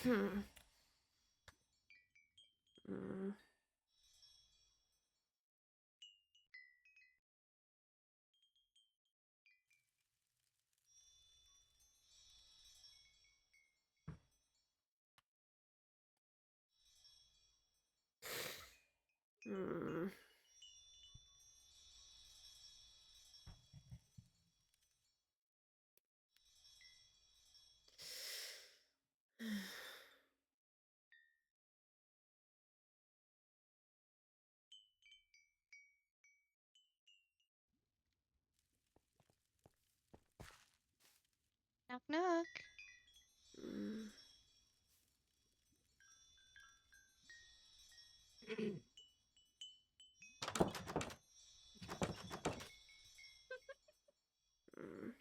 Hmm. Mm. Mm. Knock knock. Mm. Mm.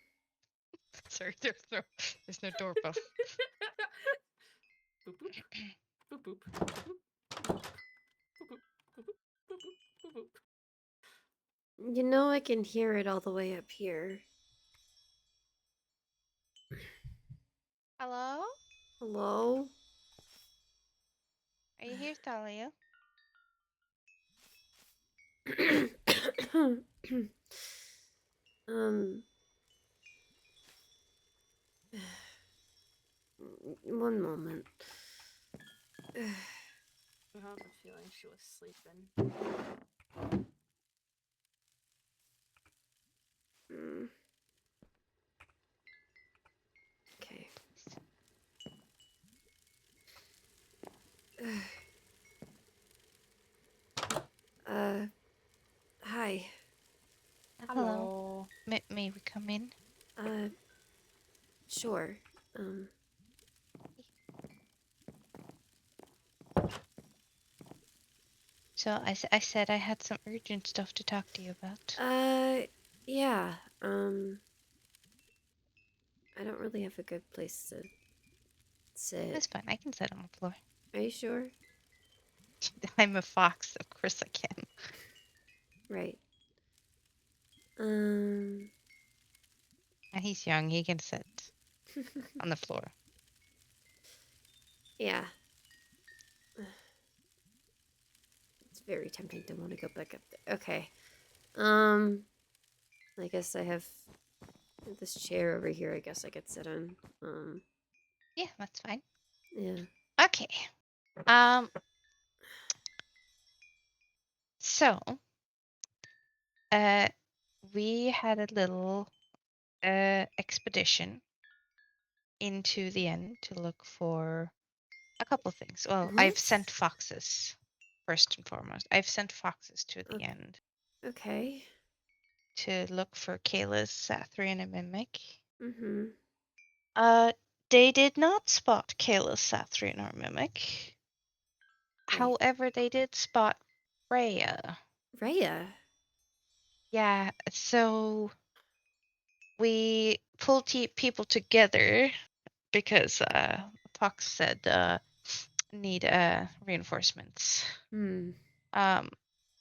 Sorry, there's no doorbell. Boop, boop. Boop, boop. Boop, boop. Boop, boop. Boop, boop. Boop, boop. Boop, boop. You know I can hear it all the way up here. Hello? Hello? Are you here, Thalia? um, one moment. I have a feeling she was sleeping. Okay. Hi. Hello. May we come in? Uh, sure. Um, So I said I had some urgent stuff to talk to you about. yeah. I don't really have a good place to sit. That's fine. I can sit on the floor. Are you sure? I'm a fox. Of course I can. Right. And he's young. He can sit on the floor. Yeah. It's very tempting to want to go back up there. Okay. I guess I have this chair over here. I guess I could sit on. Yeah, that's fine. Yeah. Okay. Um. So, we had a little expedition into the end to look for a couple things. Well, I've What? sent foxes first and foremost. I've sent foxes to the Okay. end Okay. to look for Kayla's Sathrian and Mimic. Mm-hmm. Uh, they did not spot Kayla's Sathrian or Mimic. Wait. However, they did spot Freya. Rhea? Yeah, so we pulled people together because Fox said need reinforcements. Hmm. Um,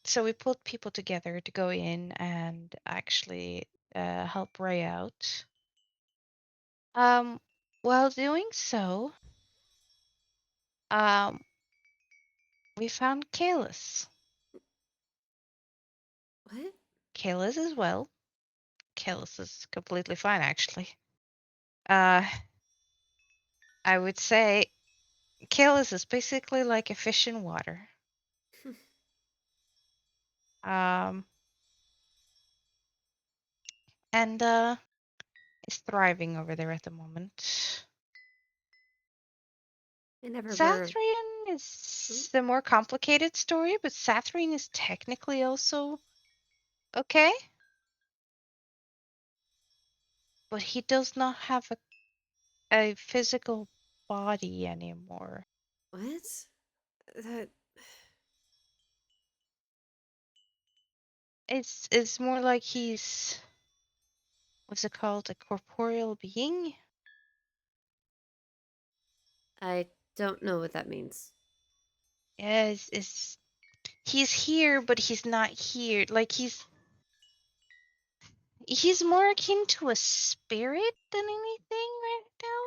so we pulled people together to go in and actually help Ray out. While doing so, um, we found Kalis. What? Kalis as well. Kalis is completely fine, actually. Uh, I would say Kalis is basically like a fish in water. Um, and is thriving over there at the moment. I never were. Sathrian is the more complicated story, but Sathrian is technically also okay. But he does not have a physical body anymore. What? That. It's more like he's what's it called? A corporeal being? I don't know what that means. Yeah, he's here, but he's not here. Like he's more akin to a spirit than anything right now.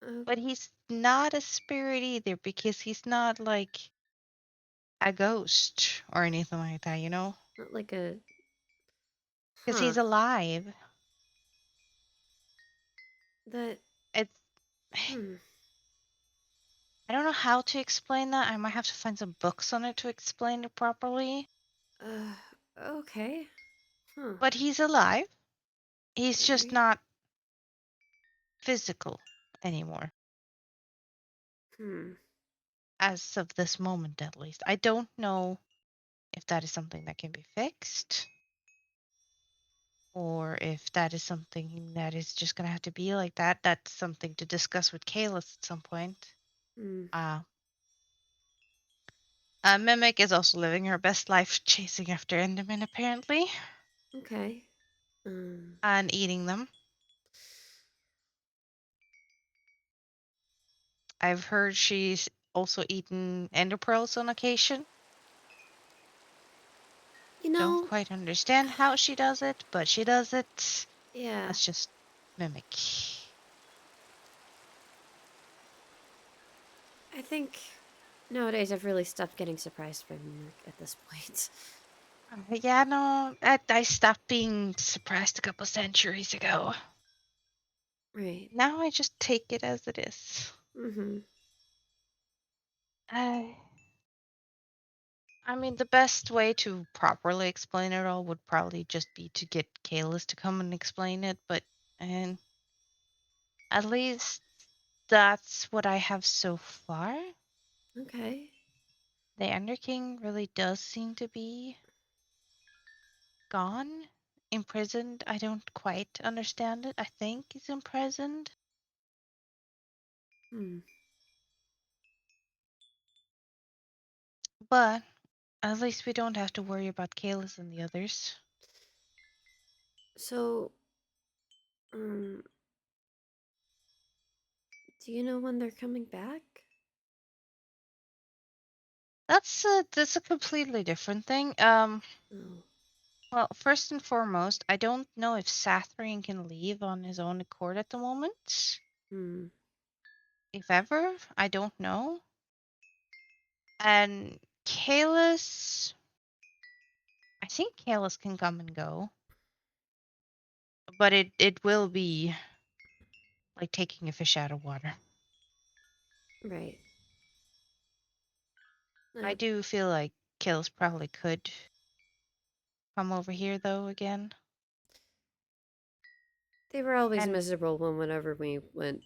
But he's not a spirit either because he's not like a ghost or anything like that, you know? Not like a. Because Huh. he's alive. That. It's Hmm. I don't know how to explain that. I might have to find some books on it to explain it properly. Uh. Okay. Huh. But he's alive. He's just Alright. not physical anymore. Hmm. As of this moment, at least. I don't know if that is something that can be fixed or if that is something that is just going to have to be like that. That's something to discuss with Kalis at some point. Hmm. Uh, Mimic is also living her best life chasing after Endermen, apparently, Okay. Um. and eating them. I've heard she's also eaten ender pearls on occasion. You Don't know. quite understand how she does it, but she does it. Yeah. That's just Mimic. I think nowadays I've really stopped getting surprised by Mimic at this point. Yeah, no, I stopped being surprised a couple centuries ago. Right. Now I just take it as it is. Mm-hmm. I, I mean, the best way to properly explain it all would probably just be to get Kalis to come and explain it, but and at least that's what I have so far. Okay. The Ender King really does seem to be gone, imprisoned. I don't quite understand it. I think he's imprisoned. Hmm. But at least we don't have to worry about Kalis and the others. So, um, do you know when they're coming back? That's a completely different thing. Oh. Well, first and foremost, I don't know if Sathrian can leave on his own accord at the moment. Hmm. If ever, I don't know. And Kalis, I think Kalis can come and go, but it will be like taking a fish out of water. Right. I Uh, do feel like Kalis probably could come over here though again. they were always And miserable whenever we went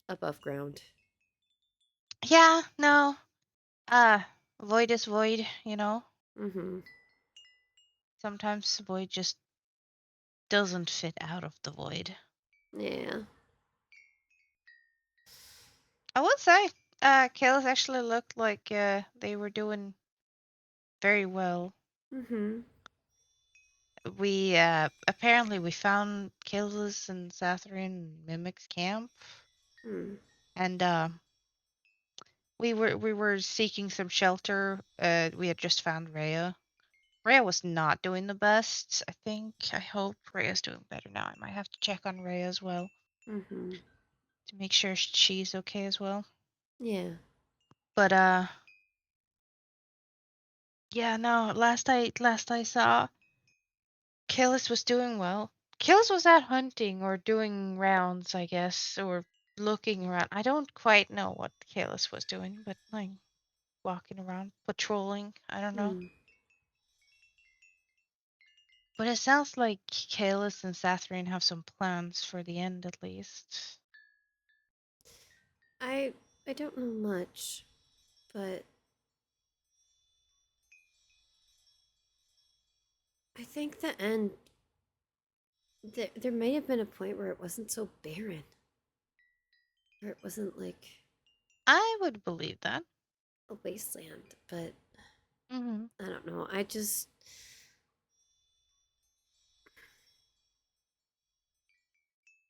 above ground. yeah, no, uh, void is void, you know. Mm-hmm. Sometimes void just doesn't fit out of the void. Yeah. I would say, Kalis actually looked like they were doing very well. Mm-hmm. We apparently we found Kalis and Sathrin and Mimic's camp, Hmm. and we were seeking some shelter. We had just found Rhea. Rhea was not doing the best, I think. I hope Rhea's doing better now. I might have to check on Rhea as well Mm-hmm. to make sure she's okay as well. Yeah. But yeah, no, last I saw, Kalis was doing well. Kalis was out hunting or doing rounds, I guess, or looking around. I don't quite know what Kalis was doing, but like walking around, patrolling. I don't know. Hmm. But it sounds like Kalis and Sathrin have some plans for the end, at least. I I don't know much, but I think the end. There may have been a point where it wasn't so barren, where it wasn't like I would believe that. a wasteland. But Hmm. I don't know. I just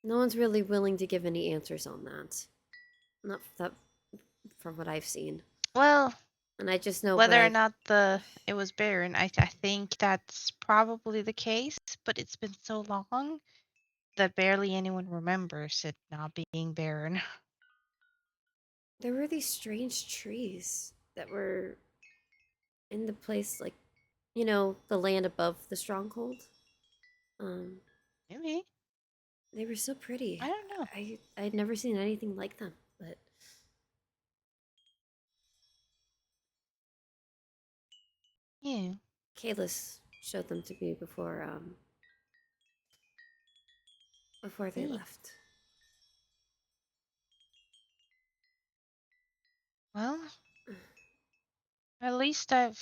no one's really willing to give any answers on that. Not that from what I've seen. Well, And I just know what whether or I've. not the it was barren, I think that's probably the case. But it's been so long that barely anyone remembers it not being barren. there were these strange trees that were in the place, like, the land above the stronghold. Um, Maybe. they were so pretty. I don't know. I'd never seen anything like them, but Yeah. Kalis showed them to me before they Yeah. left. Well, at least I've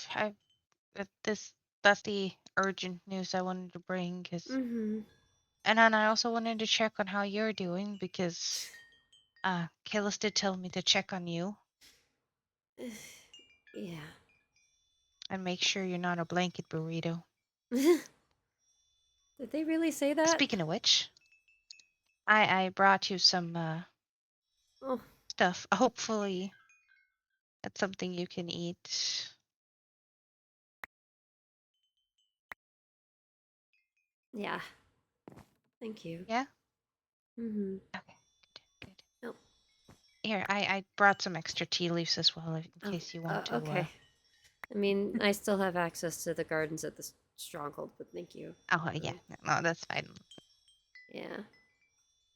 this that's the urgent news I wanted to bring, cause Mm-hmm. and then I also wanted to check on how you're doing because Kayla did tell me to check on you Yeah. and make sure you're not a blanket burrito. Did they really say that? Speaking of which, I brought you some Oh, stuff. Hopefully, that's something you can eat. yeah. Thank you. Yeah. Mm-hmm. Okay. Good. Good. Oh, Here, I brought some extra tea leaves as well in case you want to. okay. I mean, I still have access to the gardens at the stronghold, but thank you. Oh yeah, no, that's fine. Yeah.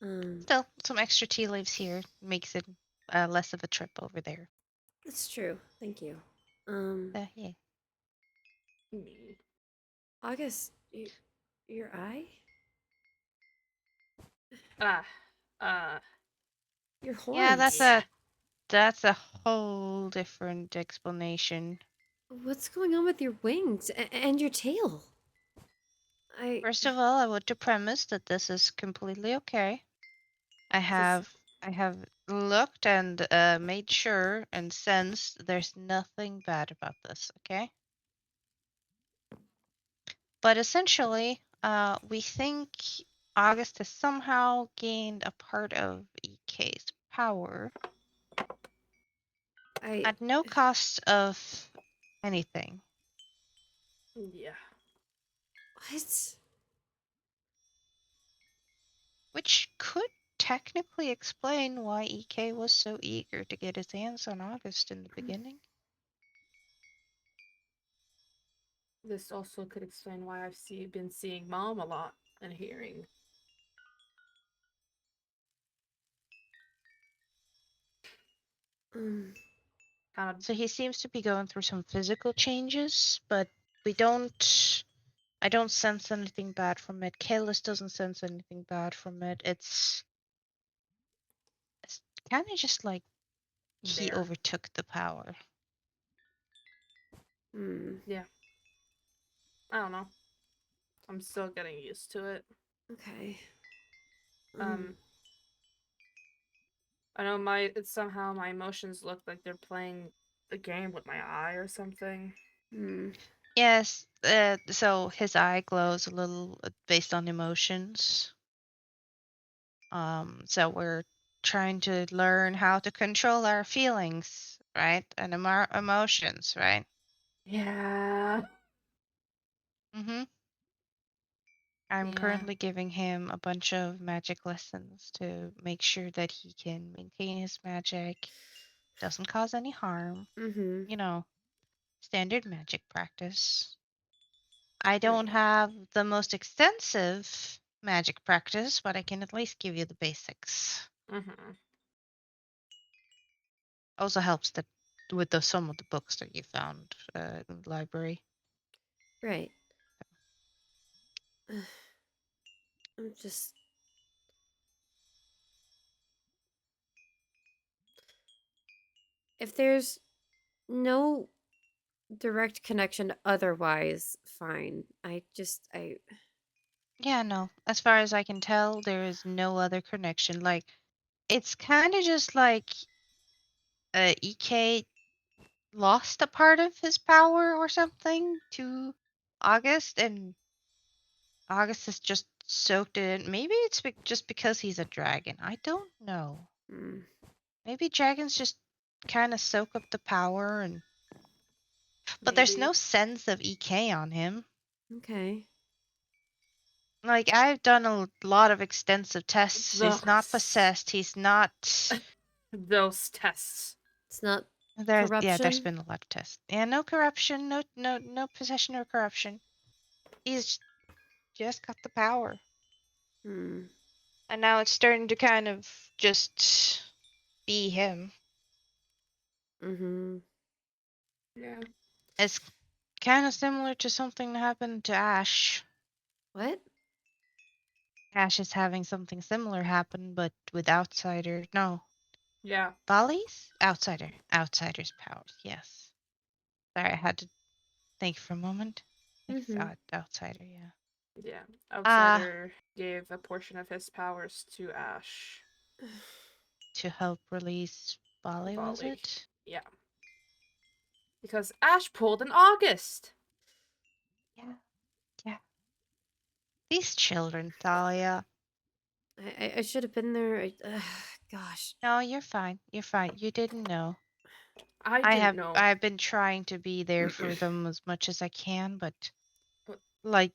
Um, Still, some extra tea leaves here makes it less of a trip over there. that's true. Thank you. Yeah. Me. August, your eye? Ah, uh, Your Yeah, horns? that's a whole different explanation. What's going on with your wings and your tail? I. First of all, I want to premise that this is completely okay. I This. have I have looked and made sure and sensed there's nothing bad about this, okay? But essentially, we think August has somehow gained a part of EK's power I. at no cost of anything, yeah. What? which could technically explain why EK was so eager to get his hands on August in the beginning. This also could explain why been seeing Mom a lot and hearing. Um. Kind So he seems to be going through some physical changes, but we don't. I don't sense anything bad from it. Kalis doesn't sense anything bad from it. It's kind of just like he there. overtook the power. Hmm. Yeah. I don't know. I'm still getting used to it. Okay. Um, I know it's somehow my emotions look like they're playing a game with my eye or something. Hmm. Yes, so his eye glows a little based on emotions. So we're trying to learn how to control our feelings, right? And emotions, right? Yeah. Mm-hmm. I'm Yeah. currently giving him a bunch of magic lessons to make sure that he can maintain his magic, doesn't cause any harm. Mm-hmm. You know, standard magic practice. I don't Right. have the most extensive magic practice, but I can at least give you the basics. Mm-hmm. Also helps that with some of the books that you found in the library. Right. I'm just. If there's no direct connection otherwise, fine. I. Yeah, no. As far as I can tell, there is no other connection. Like, it's kind of just like EK lost a part of his power or something to August, and August has just soaked it in. Maybe it's just because he's a dragon. I don't know. Mm, Maybe dragons just kind of soak up the power, and but there's Maybe. no sense of EK on him. okay. Like, I've done a lot of extensive tests. He's not The possessed. He's not. those tests. It's not There's corruption. been a lot of tests. Yeah, no corruption, no possession or corruption. He's just got the power. Hmm. And now it's starting to kind of just be him. Mm-hmm. Yeah. It's kind of similar to something that happened to Ash. What? Ash is having something similar happen, but with outsider. No, Yeah. Follies? Outsider's powers, yes. Sorry, I had to think for a moment. I think it's Mm-hmm. outsider, yeah. Yeah. Ah, Outsider gave a portion of his powers to Ash. to help release Folly, was Volley. it? Yeah. Because Ash pulled an August. Yeah, yeah. These children, Thalia. I should have been there. Gosh. No, you're fine. You're fine. You didn't know. I didn't know. I've been trying to be there for them as much as I can, but But- like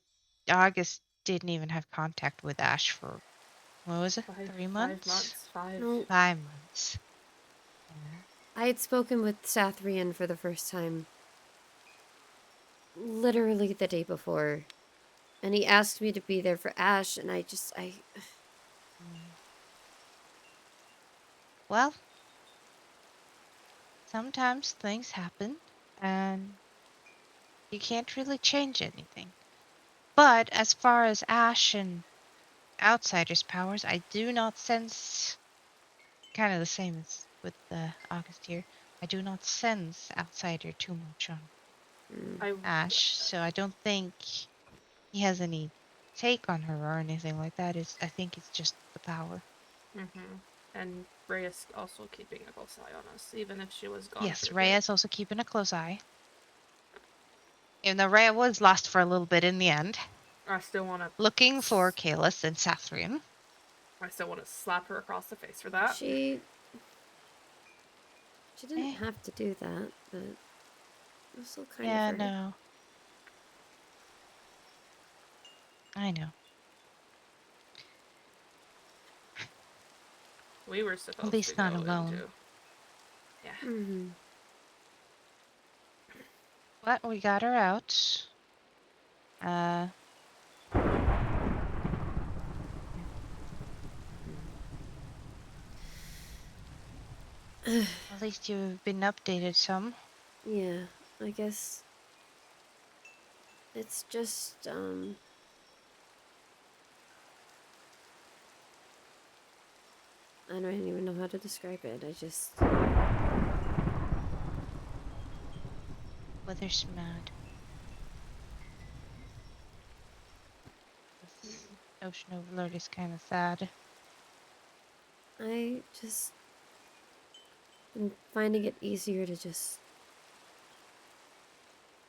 August didn't even have contact with Ash for what was it? 3 5 months? months. 5. No, 5 months. Yeah. I had spoken with Sathrian for the first time literally the day before. And he asked me to be there for Ash, and I. Mm. Well, sometimes things happen and you can't really change anything. But as far as Ash and Outsider's powers, I do not sense kind of the same as with August here. I do not sense Outsider too much on Mm. I. Ash, so I don't think he has any take on her or anything like that. I think it's just the power. And Reyes also keeping a close eye on us, even if she was gone Yes, for a bit. Rhea's also keeping a close eye. Even though Rhea was lost for a little bit in the end. I still want to. Looking for Kalis and Sathrian. I still want to slap her across the face for that. She didn't Eh, have to do that, but it was still kind of yeah, her. no. I know. We were At supposed to least not go alone. into. Yeah. Mm-hmm. But we got her out. Uh, at least you've been updated some. Yeah, I guess it's just I don't even know how to describe it. I just Weather's mad. This ocean overload is kind of sad. I just been finding it easier to just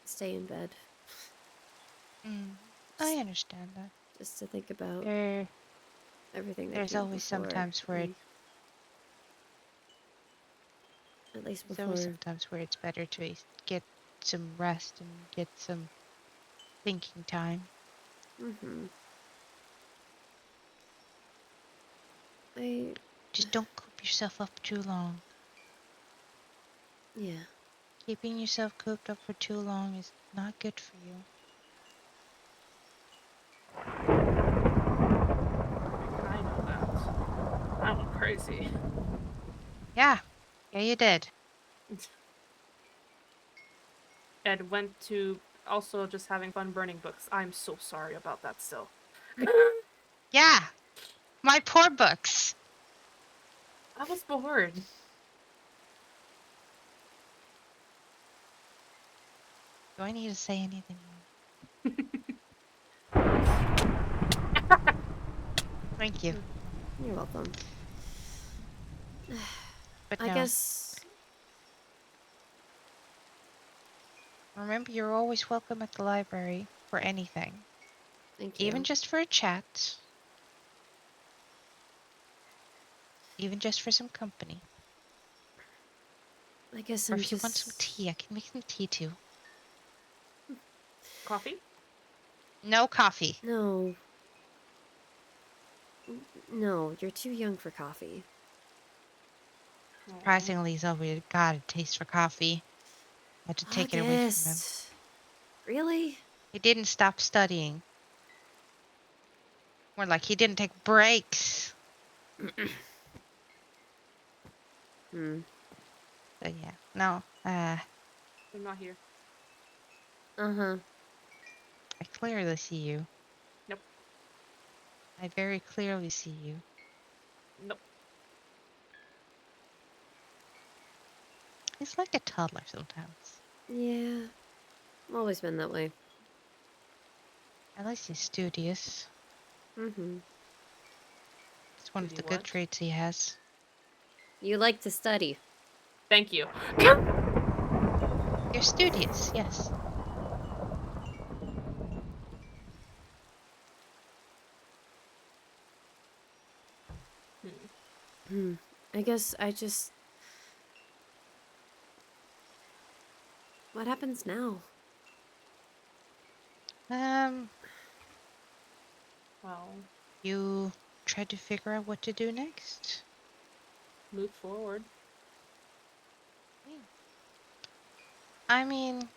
stay in bed. I Just, understand that. just to think about everything that There's came always before. sometimes where And at least there's always before. sometimes where it's better to get some rest and get some thinking time. Mm-hmm. I Just don't coop yourself up too long. yeah. Keeping yourself cooped up for too long is not good for you. I know that. I went crazy. Yeah, you did. Ed went to also just having fun burning books. I'm so sorry about that still. Yeah, my poor books. I was bored. Do I need to say anything more? Thank you. You're welcome. But I no, guess remember you're always welcome at the library for anything. thank Even you. just for a chat. Even just for some company. I guess Or I'm if you want just some tea, I can make some tea too. Coffee? No coffee. no. No, you're too young for coffee. Surprisingly, he's already got a taste for coffee. I had to take it away from him. August. Really? He didn't stop studying. More like he didn't take breaks. Hmm. So yeah, no. I'm not here. Uh-huh. I clearly see you. Nope. I very clearly see you. Nope. He's like a toddler sometimes. Yeah. Always been that way. At least he's studious. Mm-hmm. It's one of the Study good what? traits he has. You like to study. Thank you. You're studious, yes. Hmm. I guess I just... What happens now? Well, You try to figure out what to do next. move forward. I mean,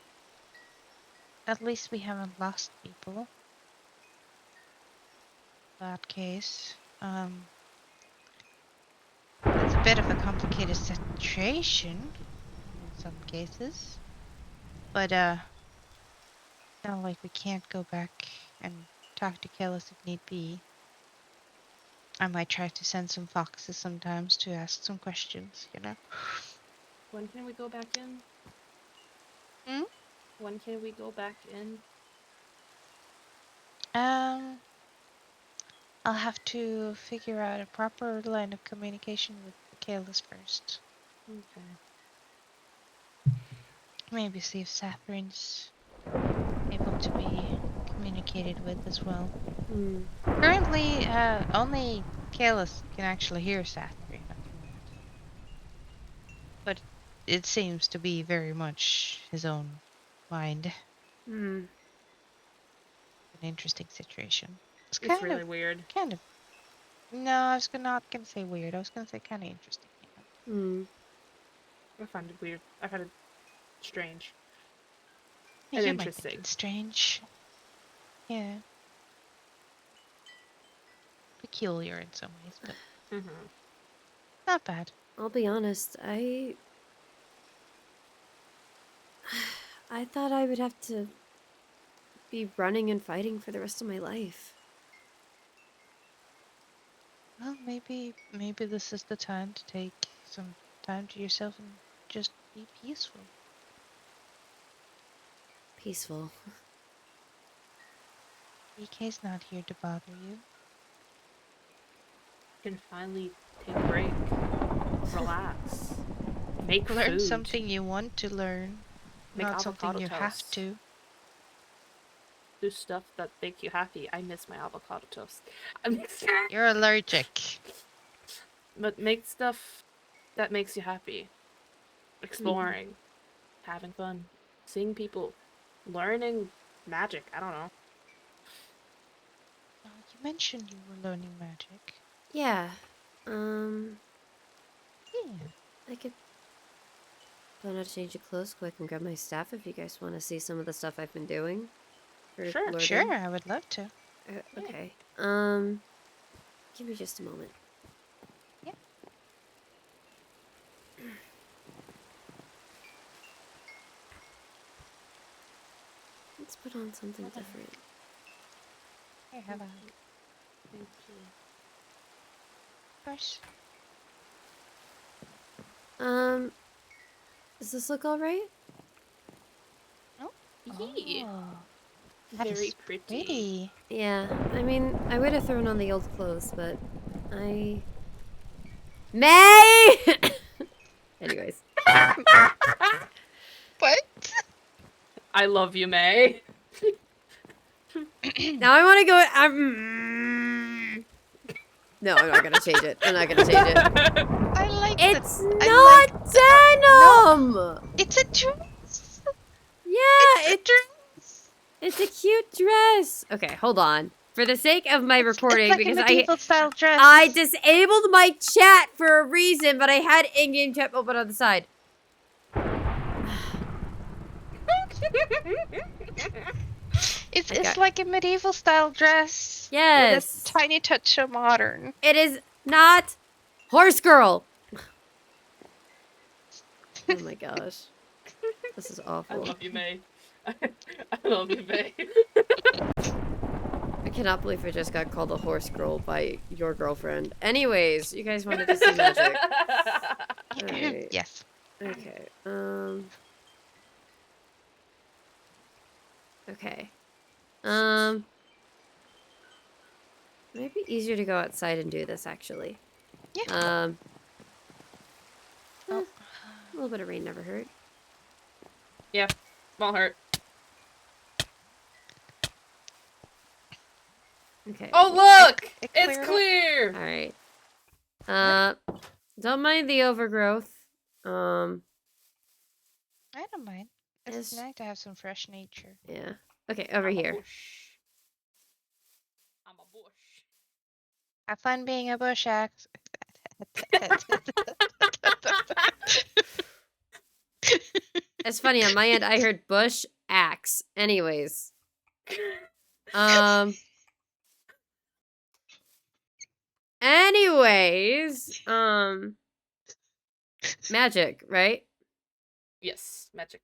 at least we haven't lost people. That case. It's a bit of a complicated situation in some cases. But not like we can't go back and talk to Kellis if need be. I might try to send some foxes sometimes to ask some questions, you know? When can we go back in? Hmm? When can we go back in? I'll have to figure out a proper line of communication with Kalis first. Okay. Maybe see if Sathrine's able to be communicated with as well. Hmm. Currently, only Kalis can actually hear Sathrine at the moment. But it seems to be very much his own mind. Hmm. An interesting situation. It's really weird. Kind of. No, I was not gonna say weird. I was gonna say kind of interesting. You know? Hmm. I find it weird. I find it strange. Yeah, And you might think interesting. it's strange. Yeah. Peculiar in some ways, but Mm-hmm. not bad. I'll be honest, I thought I would have to be running and fighting for the rest of my life. Well, maybe this is the time to take some time to yourself and just be peaceful. Peaceful. EK's not here to bother you. Can finally take a break. Relax. Make Learn food. something you want to learn, Make not something avocado you have toast. to. Do stuff that make you happy. I miss my avocado toast. I mean, You're allergic. but make stuff that makes you happy. Exploring. Having fun. Seeing people. Learning magic. I don't know. You mentioned you were learning magic. Yeah. Yeah. I could put on a change of clothes quick and grab my staff if you guys want to see some of the stuff I've been doing. For Sure. Lorden. Sure, I would love to. Okay. Give me just a moment. Yeah. Let's put on something different. Here, have a hug. Thank you. Of course. Does this look alright? Yee. Oh, that Very is pretty. pretty. Yeah, I mean, I would have thrown on the old clothes, but May! Anyways. What? I love you, May. Now I want to go. No, I'm not gonna change it. I'm not gonna change it. I like It's I not denim. No, it's a dress. Yeah, It's a dress. it's a cute dress. Okay, hold on. For the sake of my It's recording, like because a medieval style dress. I disabled my chat for a reason, but I had in-game chat open on the side. It's like a medieval style dress. Yes. With a tiny touch of modern. It is not horse girl. Oh my gosh. This is I awful. love you, May. I love you, May. I cannot believe I just got called a horse girl by your girlfriend. Anyways, you guys wanted to see magic. Alright. Yes. Okay. Okay. Might be easier to go outside and do this actually. Yeah. A little bit of rain never hurt. Yeah, won't hurt. Okay. Oh look! It It's cleared clear! Alright. Don't mind the overgrowth. I don't mind. It's Yes. nice to have some fresh nature. Yeah. Okay, over I'm here. A bush. I'm a bush. Have fun being a bush axe. It's funny, on my end I heard bush axe. Anyways. Magic, right? Yes, magic.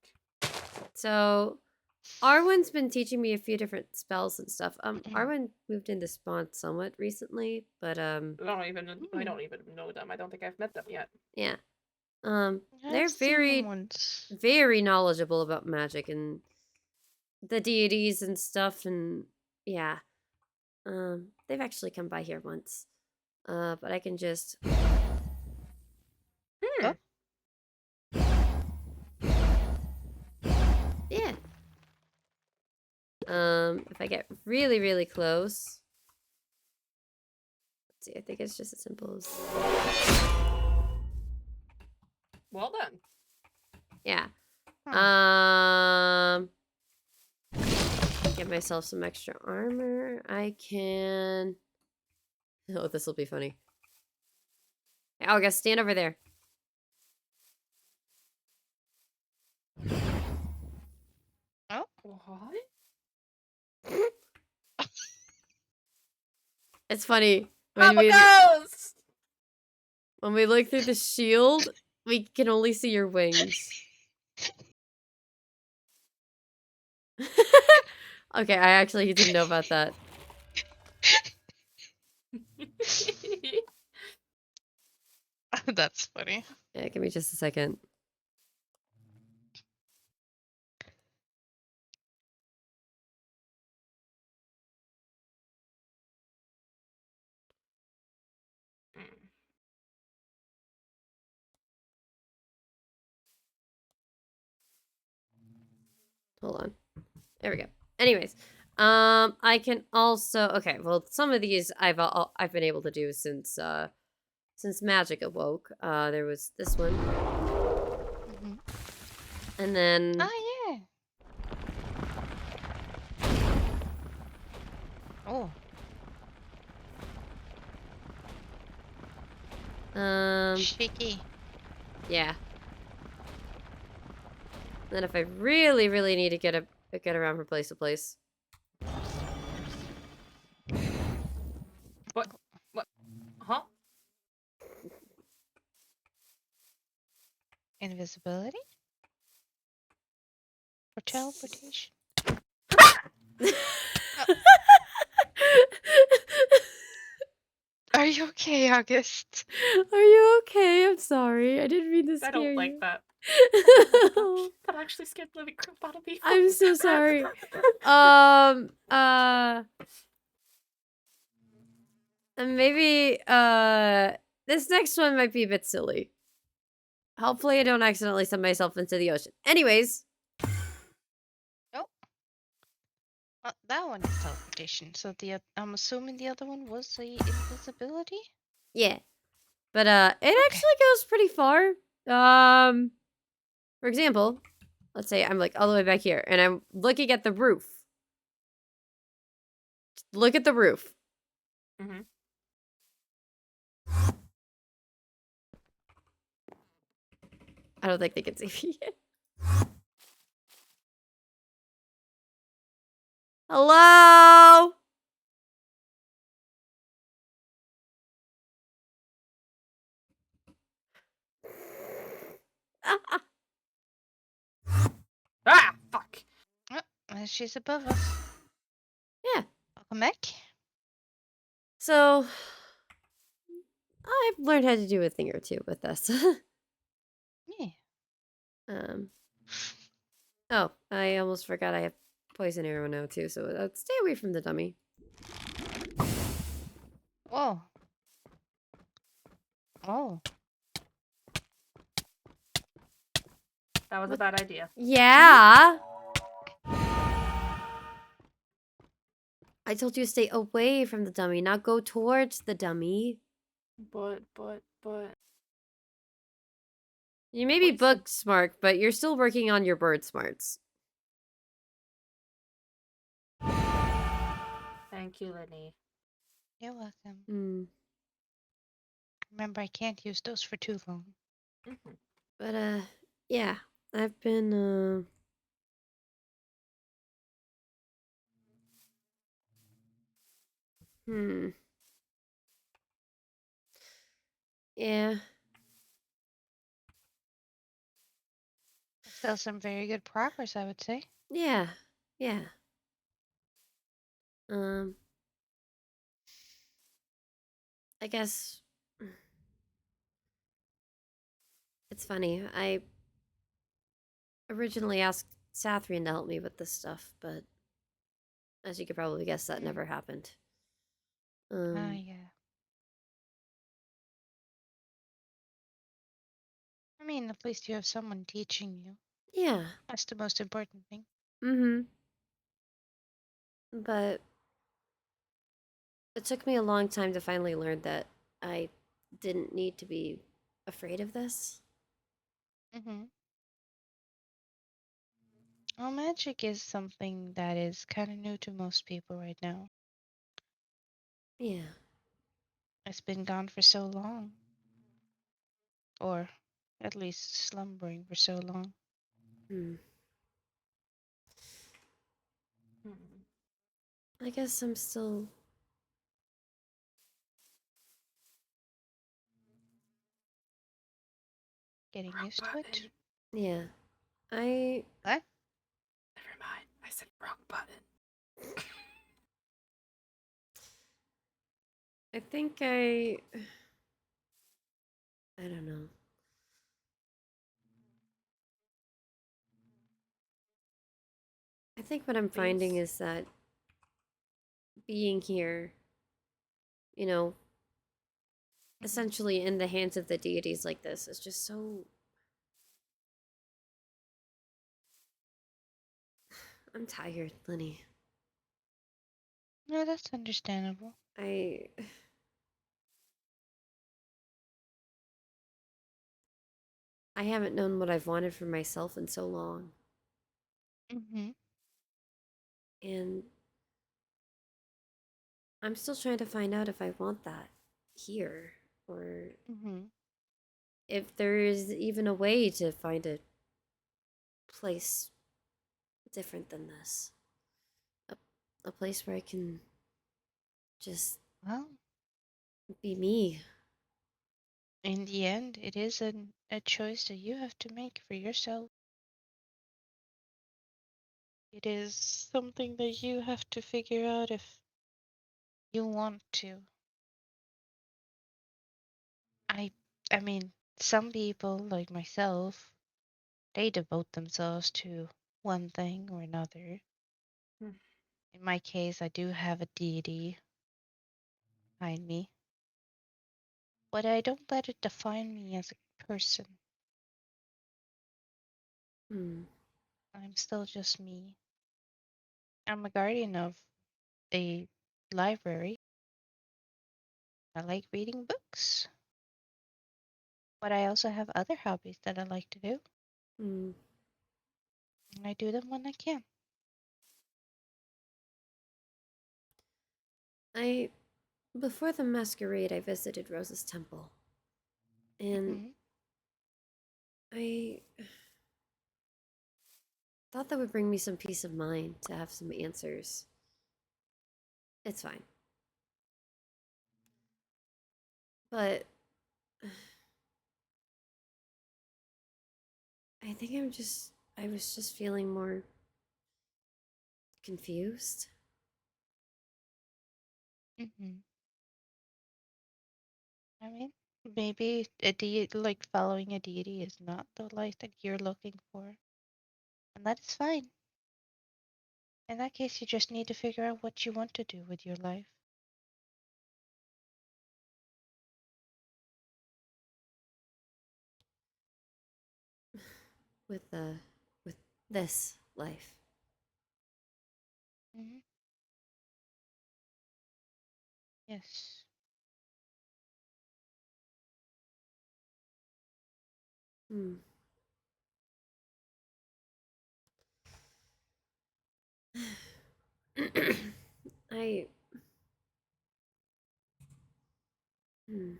So Arwen's been teaching me a few different spells and stuff. Arwen moved into Spawn somewhat recently, but I don't even know them. I don't think I've met them yet. yeah. I've They're seen them very once. very knowledgeable about magic and the deities and stuff, and yeah. They've actually come by here once. But I can just Hmm. yeah. If I get really, really close. Let's see, I think it's just as simple as Well done. yeah. Huh. Get myself some extra armor. I can. Oh, this will be funny. Hey, August, stand over there. Oh, What? It's funny. I'm a ghost! When we look through the shield, we can only see your wings. Okay, I actually didn't know about that. that's funny. Yeah, give me just a second. Hold on. There we go. Anyways, I can also okay. Well, some of these I've been able to do since magic awoke. There was this one, and then Oh yeah. Oh. Shaky. Yeah. Then if I really, really need to get around from place to place. What? Huh? Invisibility? Or teleportation? Are you okay, August? Are you okay? I'm sorry. I didn't mean to scare I don't like you. that. That actually scared the living crap out of me. I'm so sorry. And maybe this next one might be a bit silly. Hopefully I don't accidentally send myself into the ocean. Anyways. That one is teleportation. So I'm assuming the other one was the invisibility? Yeah. But it actually goes pretty far. For example, let's say I'm like all the way back here and I'm looking at the roof. look at the roof. Mhm. I don't think they can see me. Hello? Ah, fuck. Oh, she's above us. Yeah. Welcome back. So, I've learned how to do a thing or two with this. Yeah. um. Oh, I almost forgot I have poison arrow now too, so stay away from the dummy. Whoa. Oh. That was a What? bad idea. Yeah. I told you to stay away from the dummy, not go towards the dummy. But. You may be Poison. book smart, but you're still working on your bird smarts. Thank you, Linni. You're welcome. Hmm. Remember, I can't use those for too long. Mhm. But yeah, I've been Yeah. Still some very good progress, I would say. Yeah. Yeah. Um. I guess it's funny. I originally asked Sathrian to help me with this stuff, but as you could probably guess, that never happened. Yeah. I mean, at least you have someone teaching you. Yeah. That's the most important thing. Mm-hmm. But it took me a long time to finally learn that I didn't need to be afraid of this. Mm-hmm. Well, magic is something that is kind of new to most people right now. Yeah. It's been gone for so long. Or at least slumbering for so long. Hmm. Mhm. I guess I'm still. Getting Wrong used to it. button. Yeah. I. What? Never mind. I said wrong button. I think I. I don't know. I think what I'm finding Please. is that being here, you know, essentially in the hands of the deities like this is just so. I'm tired, Linni. No, that's understandable. I. I haven't known what I've wanted for myself in so long. Mm-hmm. And I'm still trying to find out if I want that here or Mm-hmm. if there is even a way to find a place different than this. A, a place where I can just Well, be me. in the end, it is a choice that you have to make for yourself. It is something that you have to figure out if you want to. I I mean, some people like myself, they devote themselves to one thing or another. Hmm. In my case, I do have a deity behind me, but I don't let it define me as a person. Hmm. I'm still just me. I'm a guardian of a library. I like reading books, but I also have other hobbies that I like to do, Hmm. and I do them when I can. Before the masquerade, I visited Rose's temple. And Mhm. I thought that would bring me some peace of mind to have some answers. It's fine. But I think I was just feeling more confused. Mhm. I mean, maybe a deity, like following a deity, is not the life that you're looking for, and that is fine. In that case, you just need to figure out what you want to do with your life. with with this life. Mhm. Yes. Hmm. I hmm,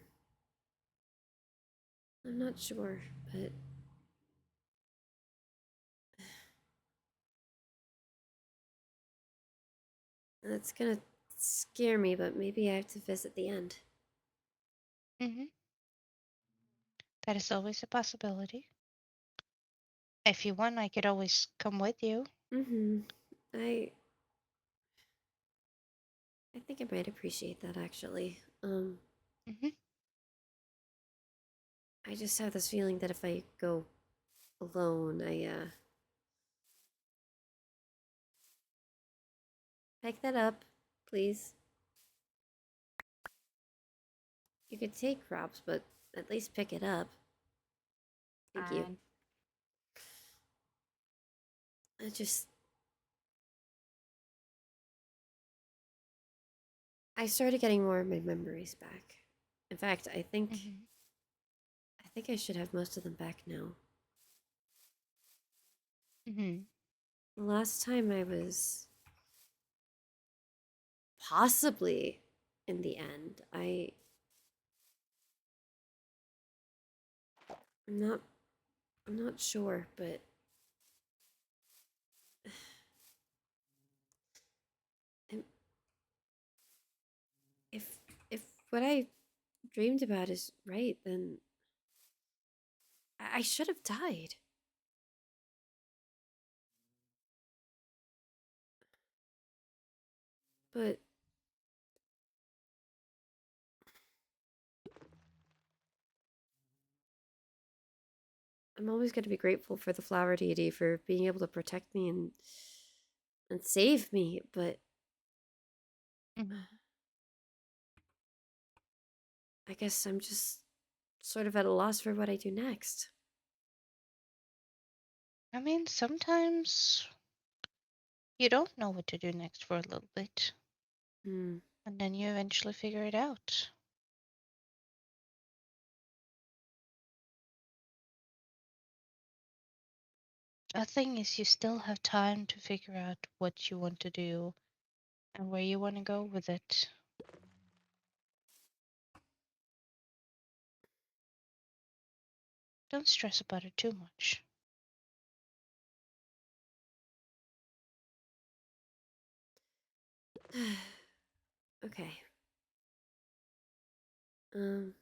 I'm not sure, but that's gonna scare me, but maybe I have to visit the end. Mhm. That is always a possibility. If you want, I could always come with you. Mm-hmm. I I think I might appreciate that actually. Mhm. I just have this feeling that if I go alone, pick that up, please. You could take crops, but at least pick it up. Thank you. And I just I started getting more of my memories back. In fact, Mhm. I think I should have most of them back now. Mhm. The last time I was possibly in the end, I'm not I'm not sure, but I'm- if if what I dreamed about is right, then I should have died. But I'm always going to be grateful for the flower deity for being able to protect me and save me, but Mhm. I guess I'm just sort of at a loss for what I do next. I mean, sometimes you don't know what to do next for a little bit, Hmm. and then you eventually figure it out. The thing is, you still have time to figure out what you want to do and where you want to go with it. Don't stress about it too much. Okay. Um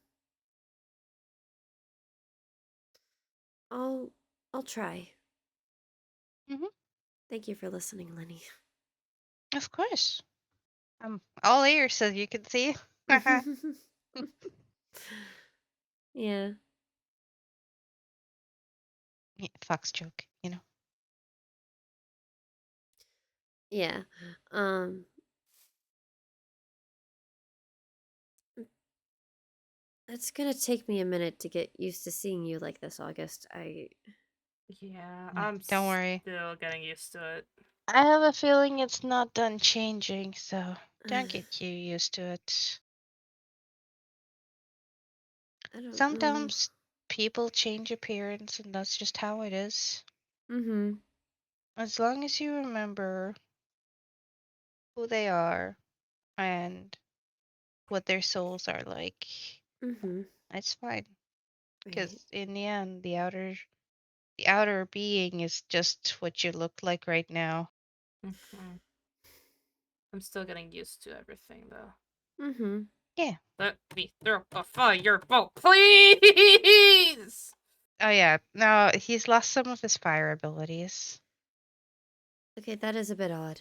I'll I'll try. Hmm. Thank you for listening, Lenny. Of course. I'm all ears, as you can see. Yeah. Yeah, fox joke. Yeah. Um it's going to take me a minute to get used to seeing you like this, August. yeah, Yeah, I'm don't worry. still getting used to it. I have a feeling it's not done changing, so don't get too used to it. I don't know. Sometimes people change appearance, and that's just how it is. Mhm. As long as you remember who they are and what their souls are like. Mm-hmm. It's fine. Because Right. in the end, the outer being is just what you look like right now. Mhm. I'm still getting used to everything, though. Mm-hmm. Yeah. Let me throw a firebolt, please! Oh yeah. No, he's lost some of his fire abilities. Okay, that is a bit odd.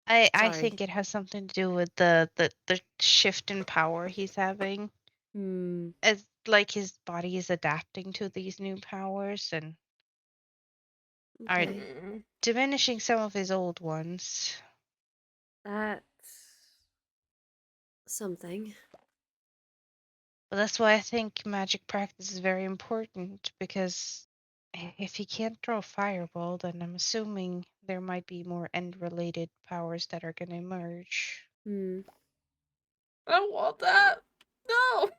I Sorry. think it has something to do with the shift in power he's having. Hmm. As like his body is adapting to these new powers and are Okay. diminishing some of his old ones. That's something. But that's why I think magic practice is very important because if he can't throw a fireball, then I'm assuming there might be more end-related powers that are going to emerge. Hmm. I don't want that! No!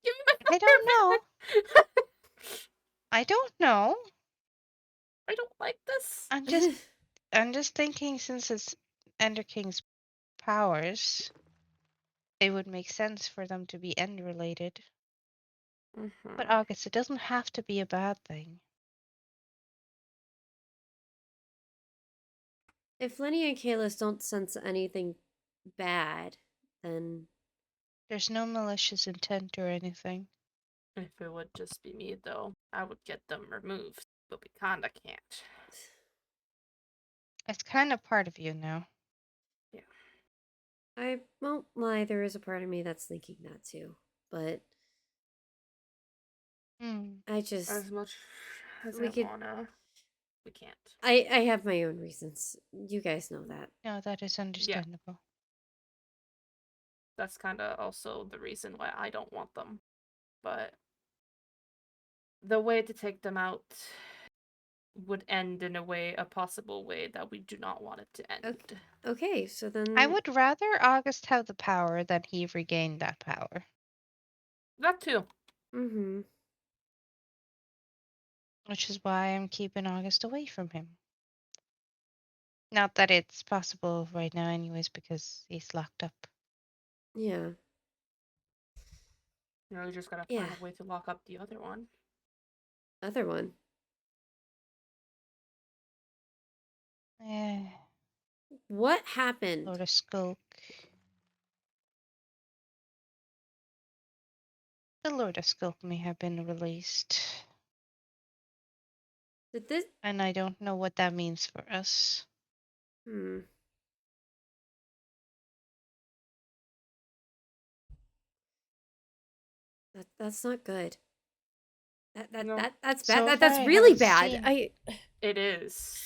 Give me my I don't know. fire! I don't know. I don't like this. I'm just I'm just thinking since it's Ender King's powers, it would make sense for them to be end related. But August, it doesn't have to be a bad thing. If Linni and Kalis don't sense anything bad, then There's no malicious intent or anything. If it would just be me, though, I would get them removed. But we kinda can't. It's kind of part of you now. Yeah. I won't lie, there is a part of me that's thinking that too. But Hmm. I just As much as we I could wanna, we can't. I have my own reasons. You guys know that. No, that is Yeah. understandable. That's kinda also the reason why I don't want them. But the way to take them out would end in a possible way that we do not want it to end. Okay, so then I would rather August have the power than he regain that power. That too. Mm-hmm. Which is why I'm keeping August away from him. Not that it's possible right now, anyways, because he's locked up. Yeah. You know, you just gotta Yeah. find a way to lock up the other one. Other one. Eh, What happened? Lord of Skulk. The Lord of Skulk may have been released. Did this And I don't know what that means for us. Hmm. That's not good. No. That's bad. So far, That's I really haven't bad. seen. It is.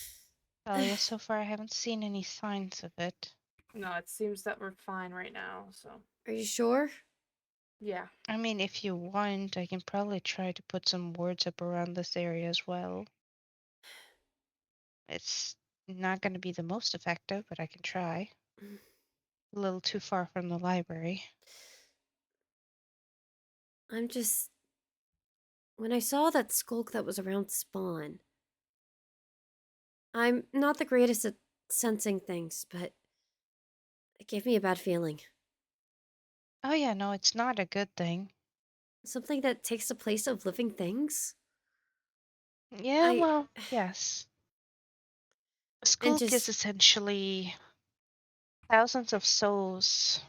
Thalia, so far, I haven't seen any signs of it. No, it seems that we're fine right now, so. Are you sure? Yeah. I mean, if you want, I can probably try to put some words up around this area as well. It's not going to be the most effective, but I can try. A little too far from the library. I'm just when I saw that skulk that was around spawn. I'm not the greatest at sensing things, but it gave me a bad feeling. Oh yeah, no, it's not a good thing. Something that takes the place of living things? Yeah, I well, yes. and Skulk is just essentially thousands of souls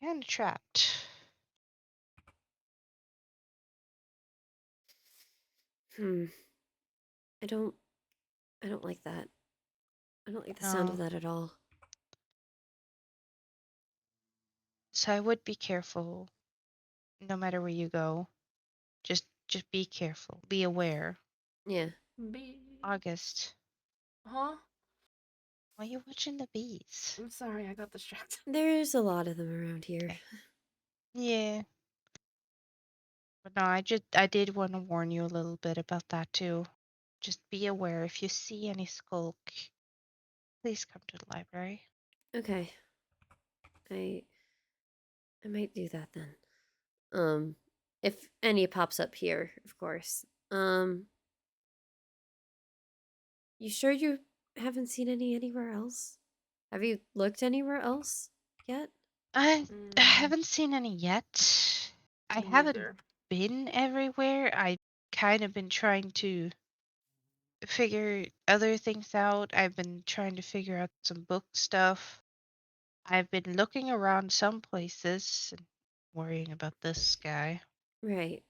and trapped. hmm. I don't I don't like that. I don't like the sound of No, that at all. so I would be careful no matter where you go. Just be careful. Be aware. Yeah. Be. August, Huh? why are you watching the bees? I'm sorry, I got distracted. There's a lot of them around here. Okay. Yeah. But no, I did want to warn you a little bit about that too. Just be aware if you see any skulk, please come to the library. Okay. I I might do that then. Um if any pops up here, of course. You sure you haven't seen any anywhere else? Have you looked anywhere else yet? I Mm, haven't seen any yet. I me haven't neither. been everywhere. I kind of been trying to figure other things out. I've been trying to figure out some book stuff. I've been looking around some places and worrying about this guy. Right.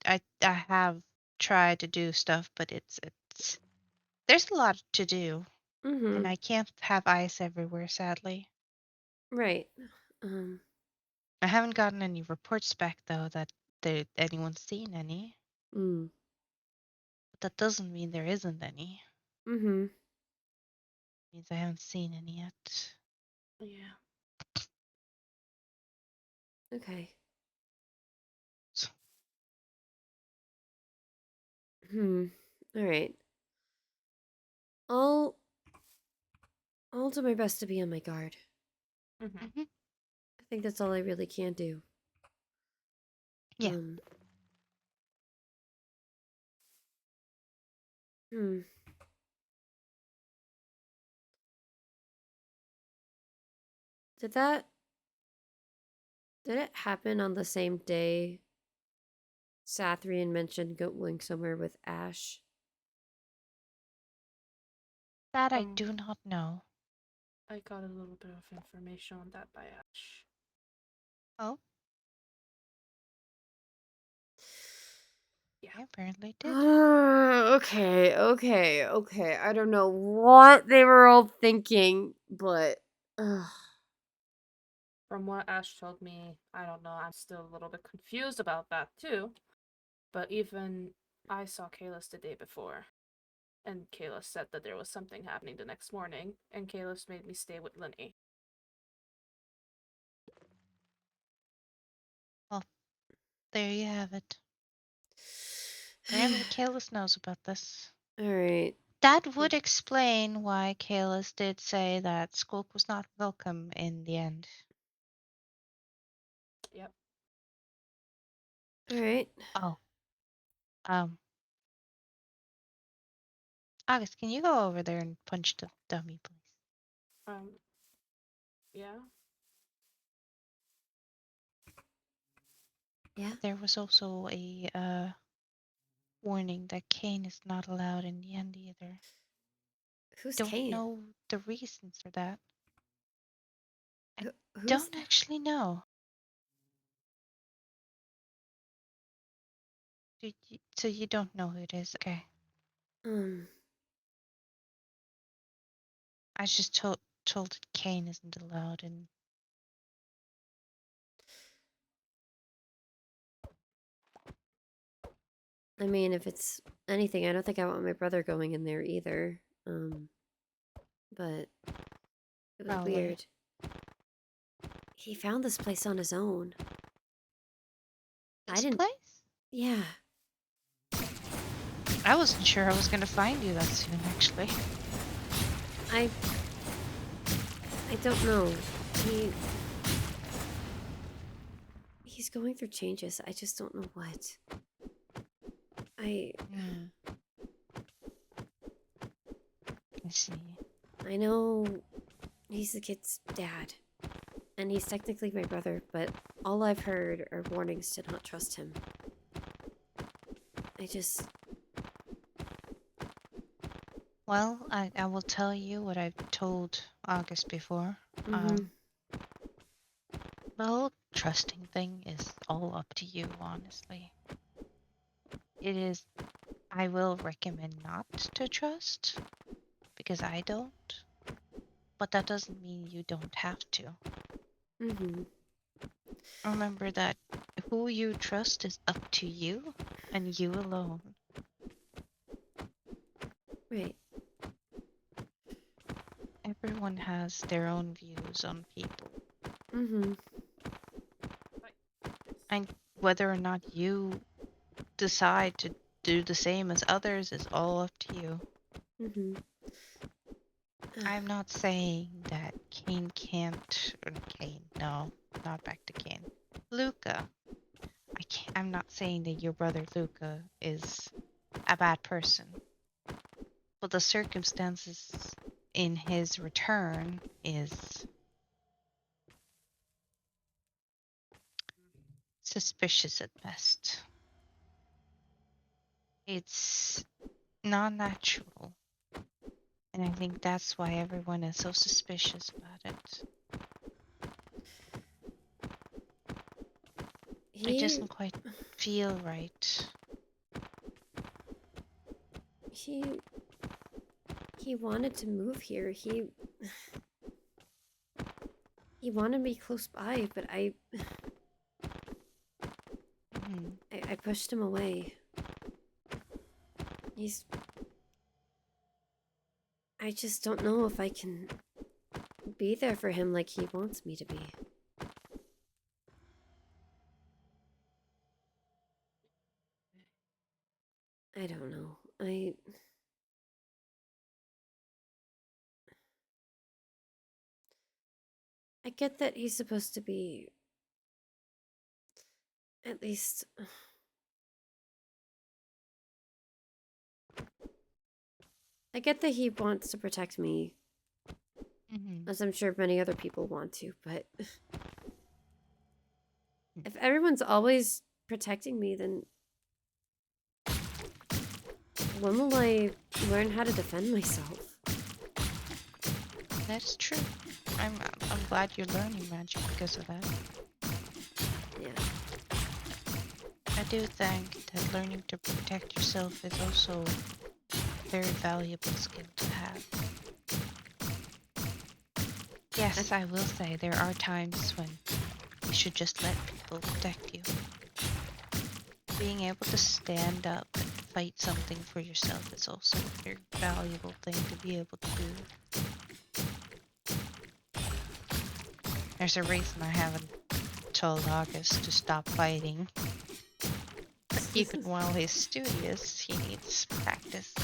I have tried to do stuff, but it's there's a lot to do, and Mm-hmm. I can't have ice everywhere, sadly. Right. Um, I haven't gotten any reports back though that anyone's seen any. mm. But that doesn't mean there isn't any. Mm-hmm. It means I haven't seen any yet. Yeah. Okay. So, Hmm. All right. I'll I'll do my best to be on my guard. Mm-hmm. mhm. I think that's all I really can do. Yeah. Um. Hmm. Did that did it happen on the same day Sathrian mentioned going somewhere with Ash? That I Um, do not know. I got a little bit of information on that by Ash. Oh, Yeah. I apparently did. Okay. I don't know what they were all thinking, but From what Ash told me, I don't know, I'm still a little bit confused about that too. But even I saw Kalis the day before, and Kalis said that there was something happening the next morning, and Kalis made me stay with Linni. Well, there you have it. Apparently, Kalis knows about this. all right. That would explain why Kalis did say that Skulk was not welcome in the end. Yep. All right. Oh, um, August, can you go over there and punch the dummy, please? Um, yeah. Yeah. There was also a warning that Kane is not allowed in the end either. Who's Don't Kane? know the reasons for that. I Who's don't actually know. So you don't know who it is? Okay. um I just told that Kane isn't allowed, and I mean, if it's anything, I don't think I want my brother going in there either. But it was probably. weird. He found this place on his own. I This didn't. place? Yeah. I wasn't sure I was gonna find you that soon, actually. I don't know. He's going through changes. I just don't know what. I I see. I know he's the kid's dad, and he's technically my brother, but all I've heard are warnings to not trust him. I just Well, I will tell you what I've told August before. mm-hmm. The whole trusting thing is all up to you, honestly. It is. I will recommend not to trust because I don't, but that doesn't mean you don't have to. Mm-hmm. Remember that who you trust is up to you and you alone. Right. Everyone has their own views on people, Mm-hmm. and whether or not you decide to do the same as others is all up to you. Mm-hmm. I'm not saying that Kane can't. Kane, no, not back to Kane. Luca. I'm not saying that your brother Luca is a bad person, but the circumstances in his return is suspicious at best. It's non-natural. And I think that's why everyone is so suspicious about it. It doesn't quite feel right. He wanted to move here. He wanted me close by, but I pushed him away. I just don't know if I can be there for him like he wants me to be. I don't know. I get that he's supposed to be at least I get that he wants to protect me, as I'm sure many other people want to, but if everyone's always protecting me, then when will I learn how to defend myself? That's true. I'm glad you're learning magic because of that. Yeah. I do think that learning to protect yourself is also a very valuable skill to have. Yes, I will say there are times when you should just let people protect you. Being able to stand up and fight something for yourself is also a very valuable thing to be able to do. There's a reason I haven't told August to stop fighting. Even while he's studious, he needs practice.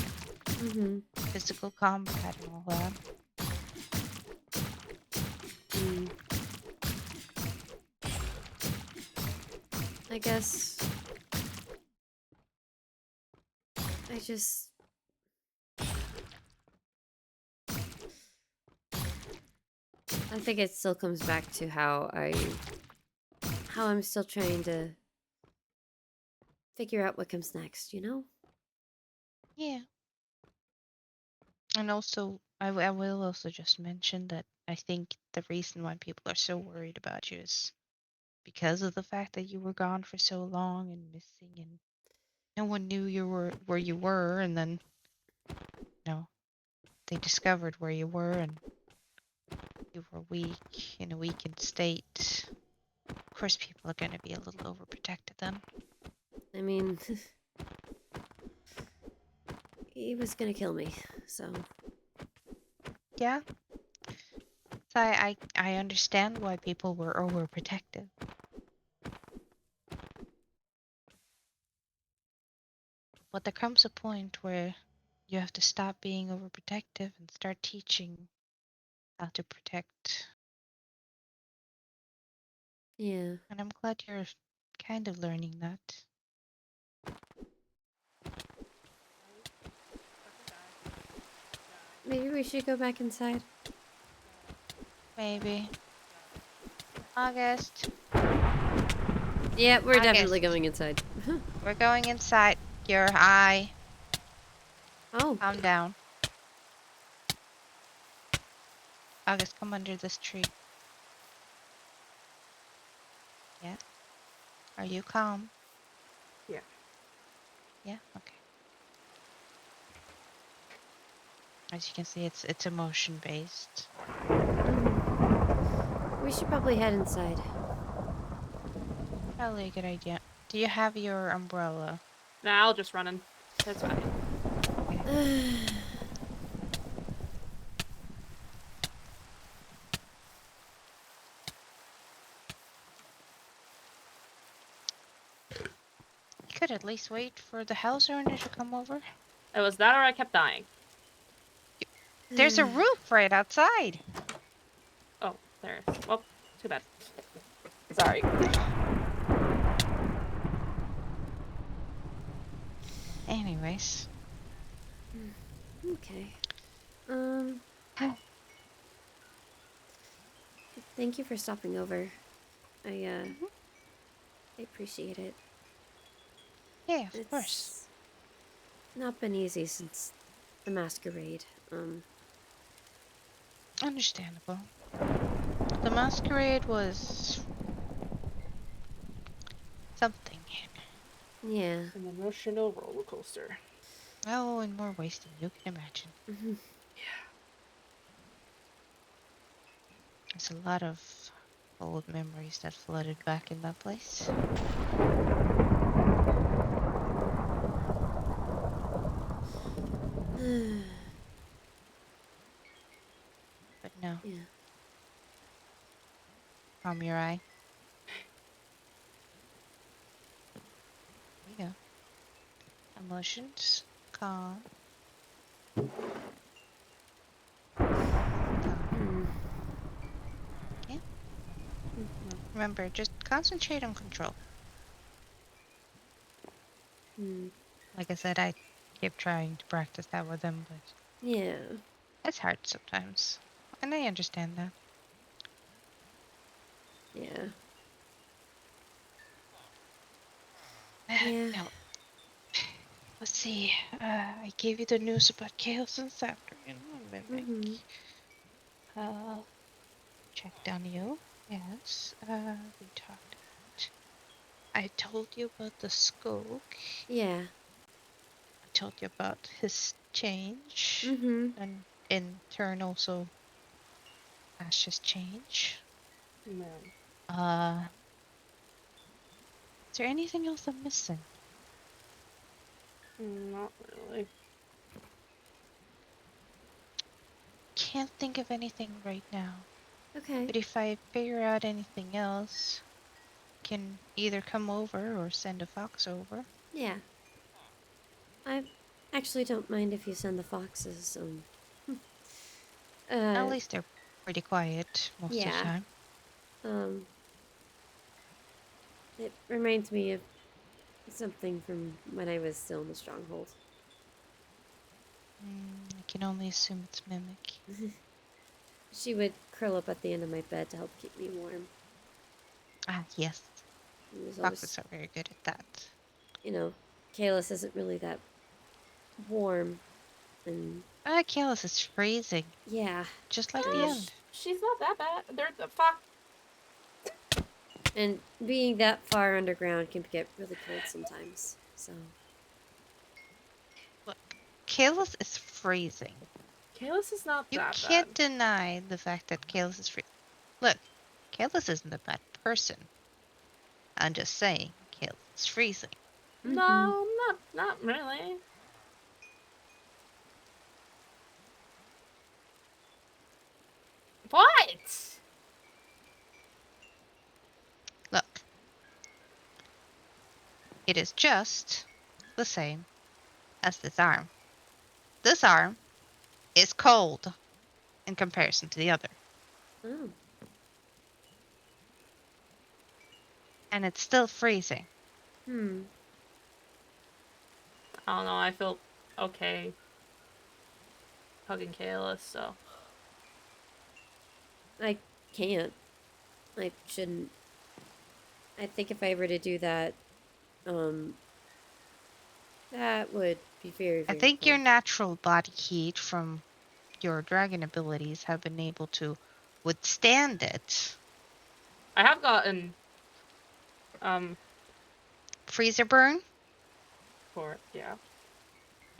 Physical combat and all that. I guess I think it still comes back to how I'm still trying to figure out what comes next, you know? Yeah. And also, I will also just mention that I think the reason why people are so worried about you is because of the fact that you were gone for so long and missing, and no one knew where you were, and then they discovered where you were and you were weak, in a weakened state. Of course people are going to be a little overprotected then. I mean, he was gonna kill me, so... Yeah. So I understand why people were overprotective. But there comes a point where you have to stop being overprotective and start teaching how to protect. Yeah. And I'm glad you're kind of learning that. Maybe we should go back inside. Maybe. August. Yeah, we're August. definitely going inside. We're going inside. Your eye. Oh. Calm down. August, come under this tree. Yeah. Are you calm? Yeah. Yeah? Okay. As you can see, it's emotion based. We should probably head inside. Probably a good idea. Do you have your umbrella? Nah, I'll just run in. That's fine. Okay. You could at least wait for the house owner to come over. It was that or I kept dying. There's a roof right outside. Oh, there. Well, too bad. Sorry. Anyways. Okay. Thank you for stopping over. I Mhm. I appreciate it. Yeah, of course. It's not been easy since the masquerade. Understandable. The masquerade was something. Yeah. An emotional roller coaster. Oh, in more ways than you can imagine. Mhm. There's a lot of old memories that flooded back in that place. But no, Yeah. from your eye. There you go. Emotions, calm, calm. Hmm. Yeah. Mhm. Remember, just concentrate on control. Hmm. Like I said, I keep trying to practice that with them, but Yeah. it's hard sometimes. And I understand that. Yeah. Yeah. Now, let's see. I gave you the news about chaos this afternoon. Mimic. Mhm. Checked on you. Yes. We talked about. I told you about the Skog. Yeah. I told you about his change. Mhm. And in turn also Ash's change. Man. Uh, is there anything else I'm missing? Not really. Can't think of anything right now. Okay. But if I figure out anything else, can either come over or send a fox over. Yeah. I actually don't mind if you send the foxes. At least they're pretty quiet most of the Yeah. time. Um. It reminds me of something from when I was still in the stronghold. I can only assume it's Mimic. She would curl up at the end of my bed to help keep me warm. Ah, yes. It was Foxes always, are very good at that. Kalis isn't really that warm, and Ah, Kalis is freezing, yeah, just like the being end. She's not that bad. They're the fuck. and being that far underground can get really cold sometimes. So Look, Kalis is freezing. Kalis is not You that bad. can't deny the fact that Kalis is freezing. Look, Kalis isn't a bad person. I'm just saying, Kalis is freezing. No, not really. What? Look, it is just the same as this arm. This arm is cold in comparison to the other. oh, And it's still freezing. hmm, I don't know. I feel okay hugging Kalis, so. I can't. I shouldn't. I think if I were to do that, um, that would be very, I very think your cold. natural body heat from your dragon abilities have been able to withstand it. I have gotten Freezer burn? for yeah.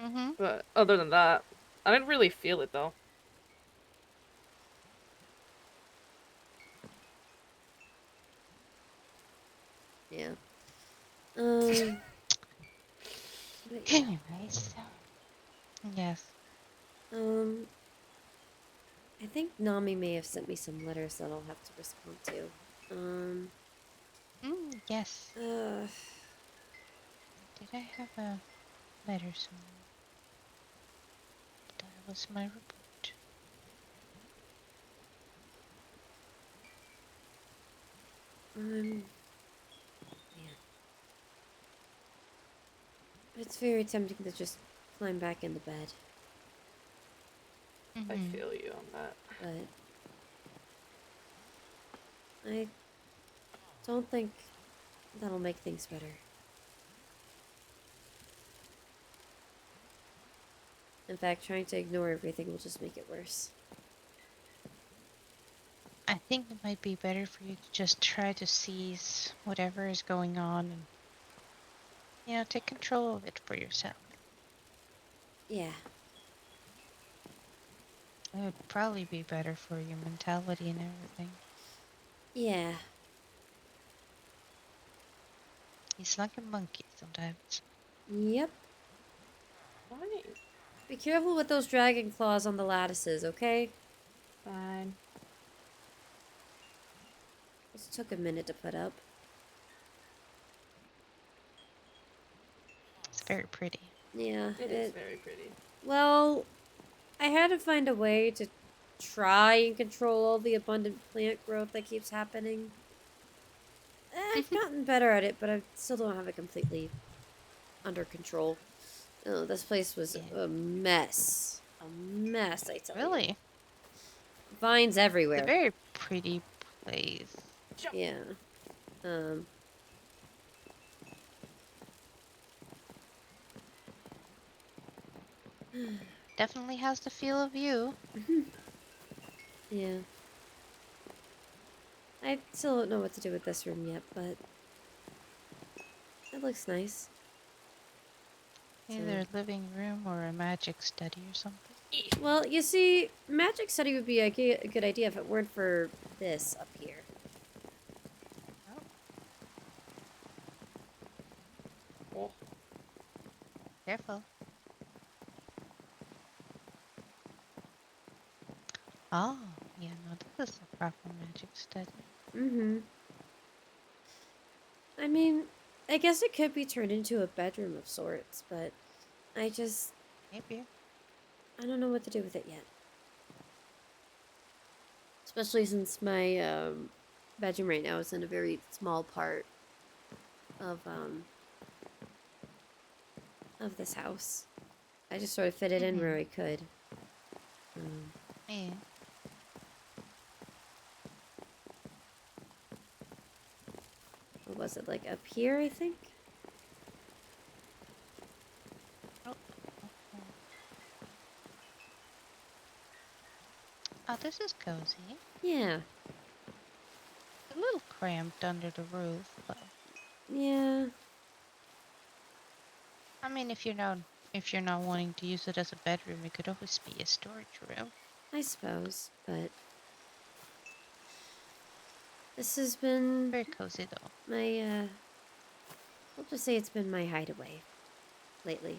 Mm-hmm. But other than that, I didn't really feel it though. Yeah. Um. But yeah. Anyways. Yes. Um. I think Nami may have sent me some letters that I'll have to respond to. Yes. Uh, Did I have a letter somewhere? That was my report. man. It's very tempting to just climb back into bed. I Mhm. feel you on that. but I don't think that'll make things better. In fact, trying to ignore everything will just make it worse. I think it might be better for you to just try to seize whatever is going on and, take control of it for yourself. Yeah. It would probably be better for your mentality and everything. Yeah. He's like a monkey sometimes. Yep. Fine. Be careful with those dragon claws on the lattices, okay? Fine. This took a minute to put up. It's very pretty. Yeah. It is very pretty. Well, I had to find a way to try and control all the abundant plant growth that keeps happening. I've gotten better at it, but I still don't have it completely under control. Oh, this place was Yeah. a mess. A mess, I tell you. Really? Vines It's a everywhere. very pretty place. Yeah. Um. Definitely has the feel of you. Yeah. I still don't know what to do with this room yet, but it looks nice. Either a living room or a magic study or something. Well, you see, magic study would be a good idea if it weren't for this up here. Oh. Careful. Oh, yeah, no, this is a proper magic study. Mm-hmm. I mean, I guess it could be turned into a bedroom of sorts, but I Maybe. don't know what to do with it yet. Especially since my bedroom right now is in a very small part of this house. I just sort of fit it in where I could. Yeah. What was it, like up here, I think? Oh. Oh, this is cozy. Yeah. A little cramped under the roof, but Yeah. I mean, if you're not wanting to use it as a bedroom, it could always be a storage room. I suppose, but this has been Very cozy though. my I'll just say it's been my hideaway lately.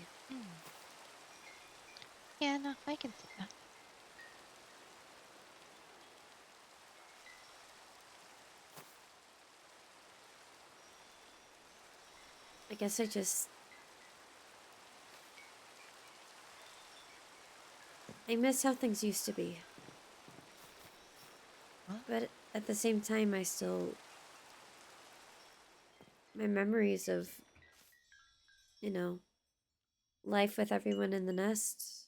Yeah, no, I can see that. I guess I miss how things used to be. What? But at the same time, my memories of, life with everyone in the nest,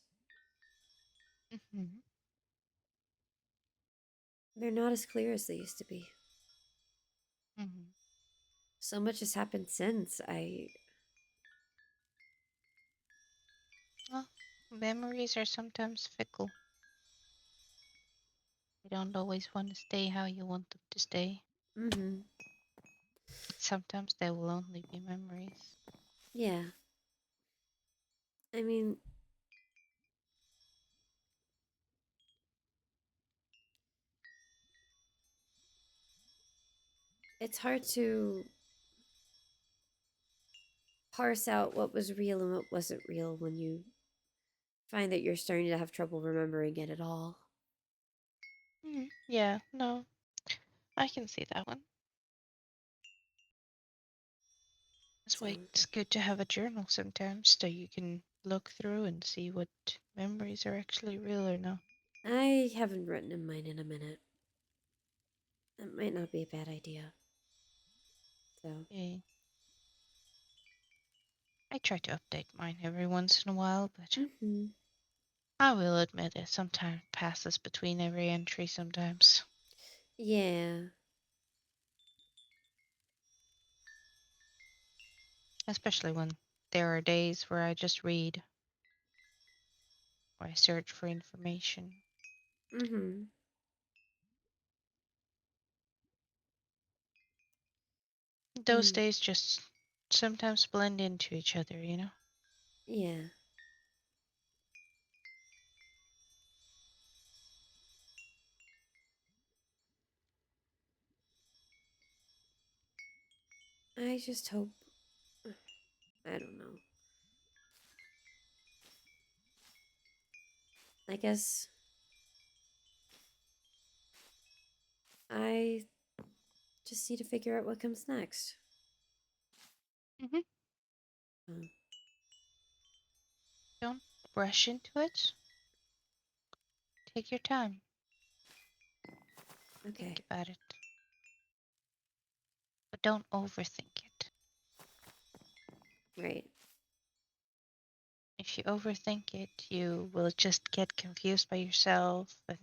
Mm-hmm. they're not as clear as they used to be. Mm-hmm. So much has happened since. Well, memories are sometimes fickle. They don't always want to stay how you want them to stay. Mm-hmm. Sometimes they will only be memories. Yeah. I mean, it's hard to parse out what was real and what wasn't real when you find that you're starting to have trouble remembering it at all. Yeah, no, I can see that one. That's So, why it's good to have a journal sometimes so you can look through and see what memories are actually real or not. I haven't written in mine in a minute. That might not be a bad idea. So, Yeah. I try to update mine every once in a while, but mm-hmm. I will admit it. Some time passes between every entry sometimes. Yeah. Especially when there are days where I just read or I search for information. Mm-hmm. Those days just sometimes blend into each other, you know? Yeah. I just hope. I don't know. I guess I just need to figure out what comes next. Mm-hmm. Uh, Don't rush into it. Take your time. okay. Think about it. But don't overthink it. Right. If you overthink it, you will just get confused by yourself and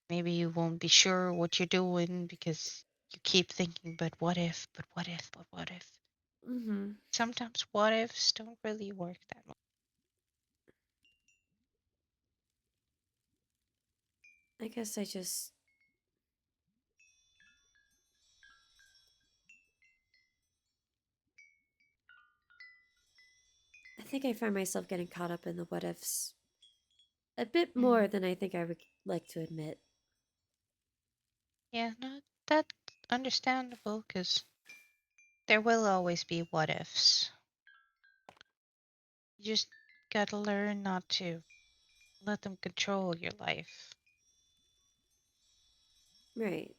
maybe you won't be sure what you're doing because you keep thinking, but what if, but what if, but what if? Mm-hmm. Sometimes what ifs don't really work that much. I guess I just. I think I find myself getting caught up in the what ifs a bit more than I think I would like to admit. Yeah, no, that's understandable because there will always be what ifs. You just gotta learn not to let them control your life. Right.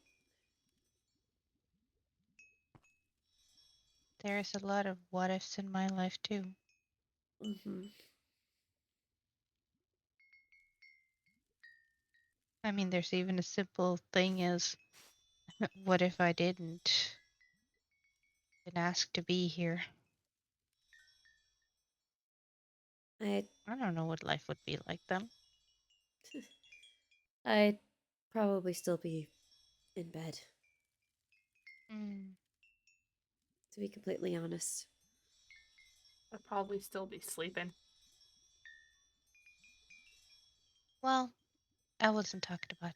There's a lot of what ifs in my life too. Mm-hmm. I mean, there's even a simple thing as what if I didn't been asked to be here? I'd I don't know what life would be like then. I'd probably still be in bed, Mm. to be completely honest. I'd probably still be sleeping. Well, I wasn't talking about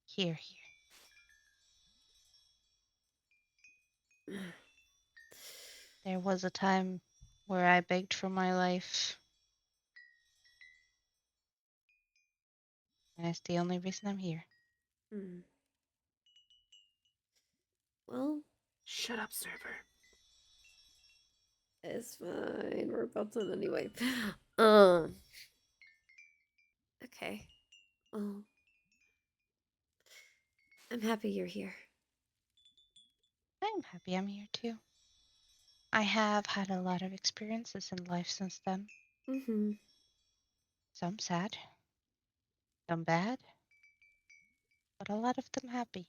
here. There was a time where I begged for my life, and it's the only reason I'm here. Hmm. Well, Shut up, server. it's fine. We're about done anyway. Um. Okay. Well, I'm happy you're here. I'm happy I'm here too. I have had a lot of experiences in life since then. Mm-hmm. Some sad, some bad, but a lot of them happy.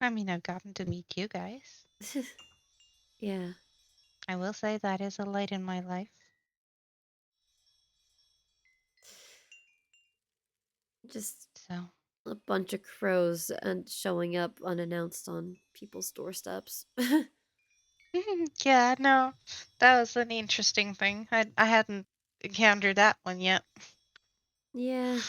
I mean, I've gotten to meet you guys. Yeah. I will say that is a light in my life. Just So, a bunch of crows and showing up unannounced on people's doorsteps. yeah, no, that was an interesting thing. I hadn't encountered that one yet. Yeah.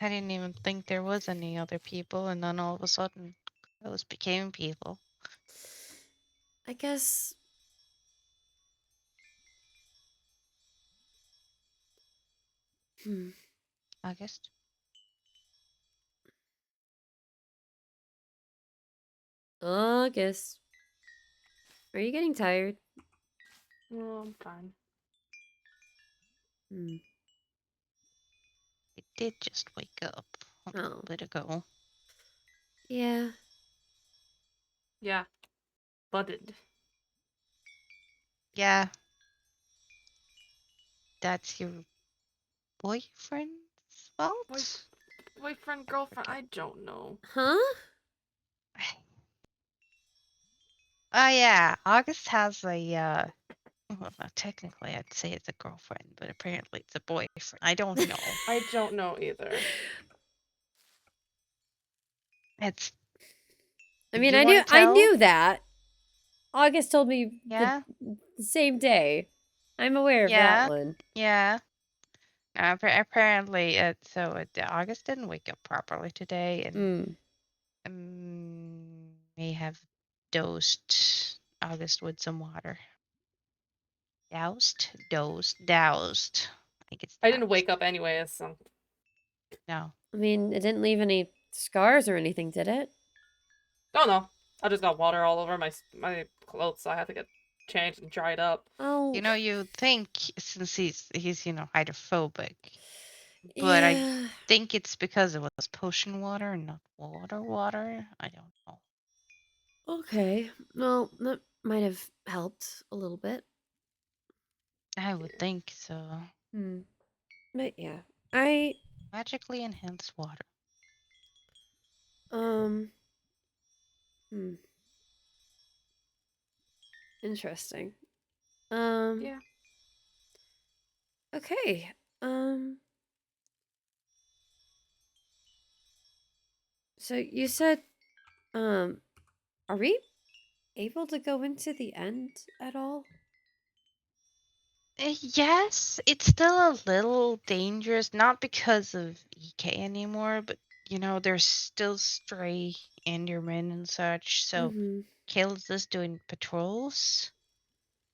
I didn't even think there was any other people, and then all of a sudden, those became people. I guess. Hmm. August? August. Are you getting tired? Oh, I'm fine. Hmm. I did just wake up a little Oh. bit ago. Yeah. Yeah, budded. Yeah, that's your boyfriend's Boy, fault? boyfriend, I girlfriend, forget. I don't know. Huh? Oh yeah, August has a well, technically I'd say it's a girlfriend, but apparently it's a boyfriend. I don't know. I don't know either. It's I mean, you want to I tell? knew that. August told me Yeah, the same day. I'm aware of that yeah, one. yeah. Apparently, August didn't wake up properly today, and Mm. may have dosed August with some water. Doused. I think it's I didn't doused. wake up anyways, so No. I mean, it didn't leave any scars or anything, did it? don't know. I just got water all over my clothes, so I had to get changed and dried up. Oh, You think since he's hydrophobic, but I yeah. think it's because it was potion water and not water. I don't know. Okay. Well, that might have helped a little bit. I would think so. Hmm. But yeah, I Magically enhanced water. um. Hmm. Interesting. Um. Yeah. Okay. Um. So you said, um, are we able to go into the end at all? Yes, it's still a little dangerous, not because of EK anymore, but there's still stray Endermen and such. So Mm-hmm. Kale's just doing patrols.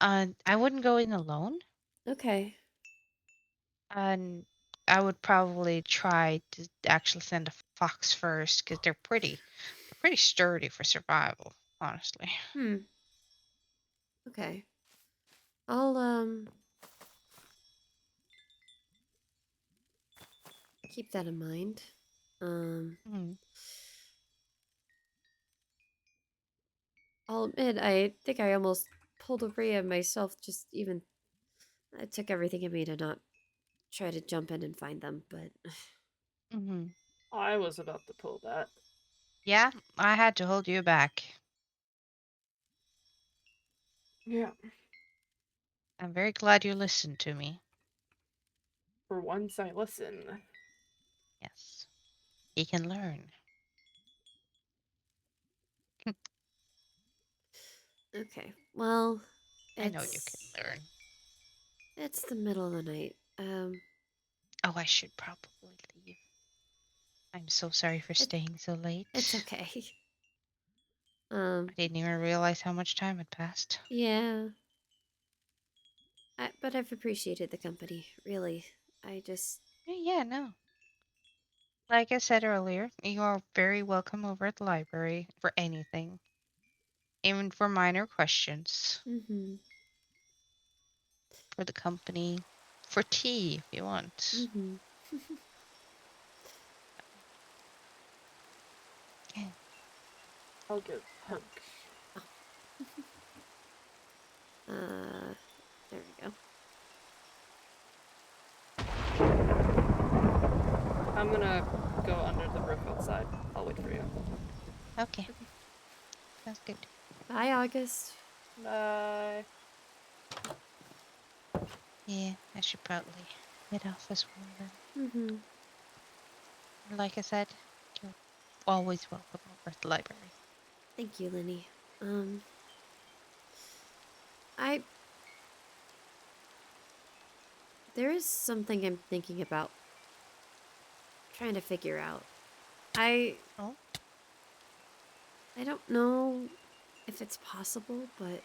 I wouldn't go in alone, Okay. and I would probably try to actually send a fox first because they're pretty sturdy for survival, honestly. Hmm. Okay. I'll keep that in mind. Um. Mm, I'll admit, I think I almost pulled a Rhea myself. Just even, it took everything in me to not try to jump in and find them. But mm-hmm. I was about to pull that. Yeah, I had to hold you back. Yeah. I'm very glad you listened to me. For once I listen. Yes, he can learn. okay, well, I know you can learn. it's the middle of the night. Oh, I should probably leave. I'm so sorry for It, staying so it's late. okay. I didn't even realize how much time had passed. Yeah. But I've appreciated the company. Really, I just. Yeah, no. Like I said earlier, you are very welcome over at the library for anything, even for minor questions, Mm-hmm. for the company, for tea if you want. Mm-hmm. Yeah. I'll give hug. There we go. I'm gonna go under the roof outside. I'll wait for you. Okay, sounds good. Bye, August. Bye. Yeah, I should probably head off as well then. Mm-hmm. Like I said, you're always welcome over at the library. Thank you, Linny. Um, I there is something I'm thinking about trying to figure out. I Oh, I don't know if it's possible, but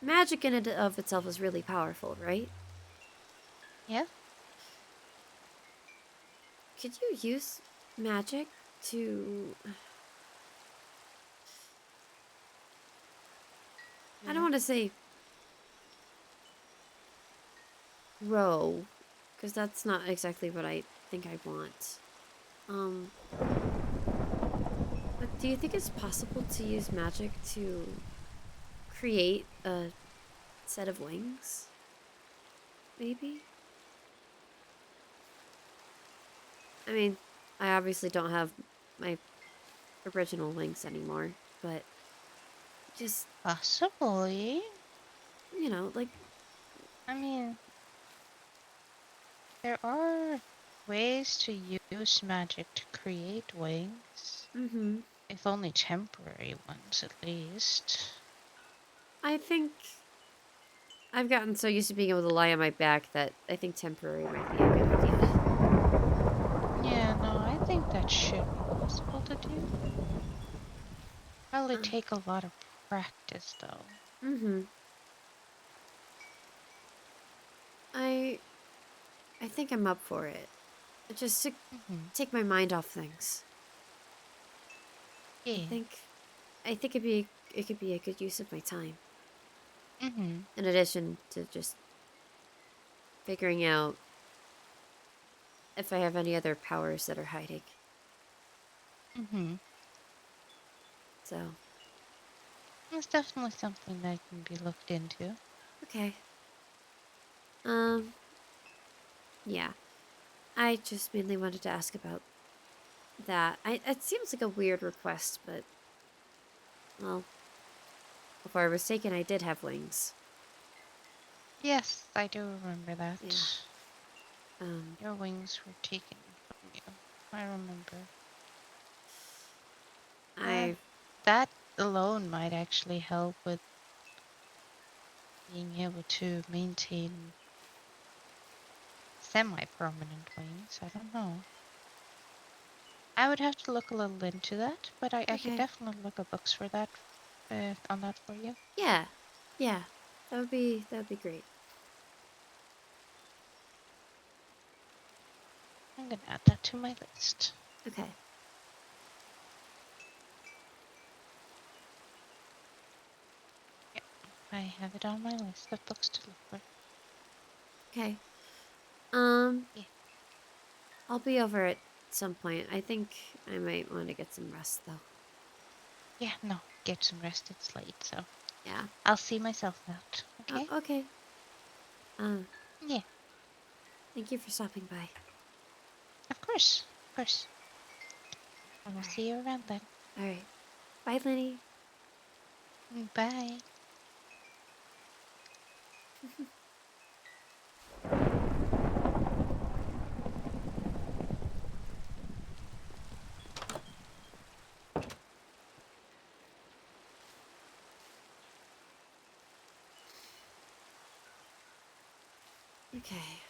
magic in and of itself is really powerful, right? yeah. Could you use magic to I don't Yeah. want to say grow, because that's not exactly what I think I want. Um, but do you think it's possible to use magic to create a set of wings? Maybe? I mean, I obviously don't have my original wings anymore, but just, Possibly. you know, like, I mean, there are ways to use magic to create wings, mm-hmm. if only temporary ones at least. I think I've gotten so used to being able to lie on my back that I think temporary might be a good idea. Yeah, no, I think that should be possible to do. Probably take a lot of practice, though. Mm-hmm. I think I'm up for it. Just to Mm-hmm. take my mind off things. Yeah. I think it could be a good use of my time. Mm-hmm. In addition to just figuring out if I have any other powers that are hiding. Mm-hmm. So, It's definitely something that can be looked into. okay. Yeah. I just mainly wanted to ask about that. It seems like a weird request, but well, before I was taken, I did have wings. Yes, I do remember that. Yeah. Your wings were taken from you. I remember. I That alone might actually help with being able to maintain semi-permanent wings. I don't know. I would have to look a little into that, but I could okay. definitely look at books for that, on that for you. Yeah. Yeah. That would be great. I'm gonna add that to my list. Okay. Yeah, I have it on my list of books to look for. Okay. Yeah. I'll be over at some point. I think I might want to get some rest though. Yeah, no, get some rest. It's late, so Yeah. I'll see myself out. Okay? Okay. Um, Yeah, thank you for stopping by. of course. Of course. I will All see right. you around then. All right. Bye, Linny. Bye. Okay.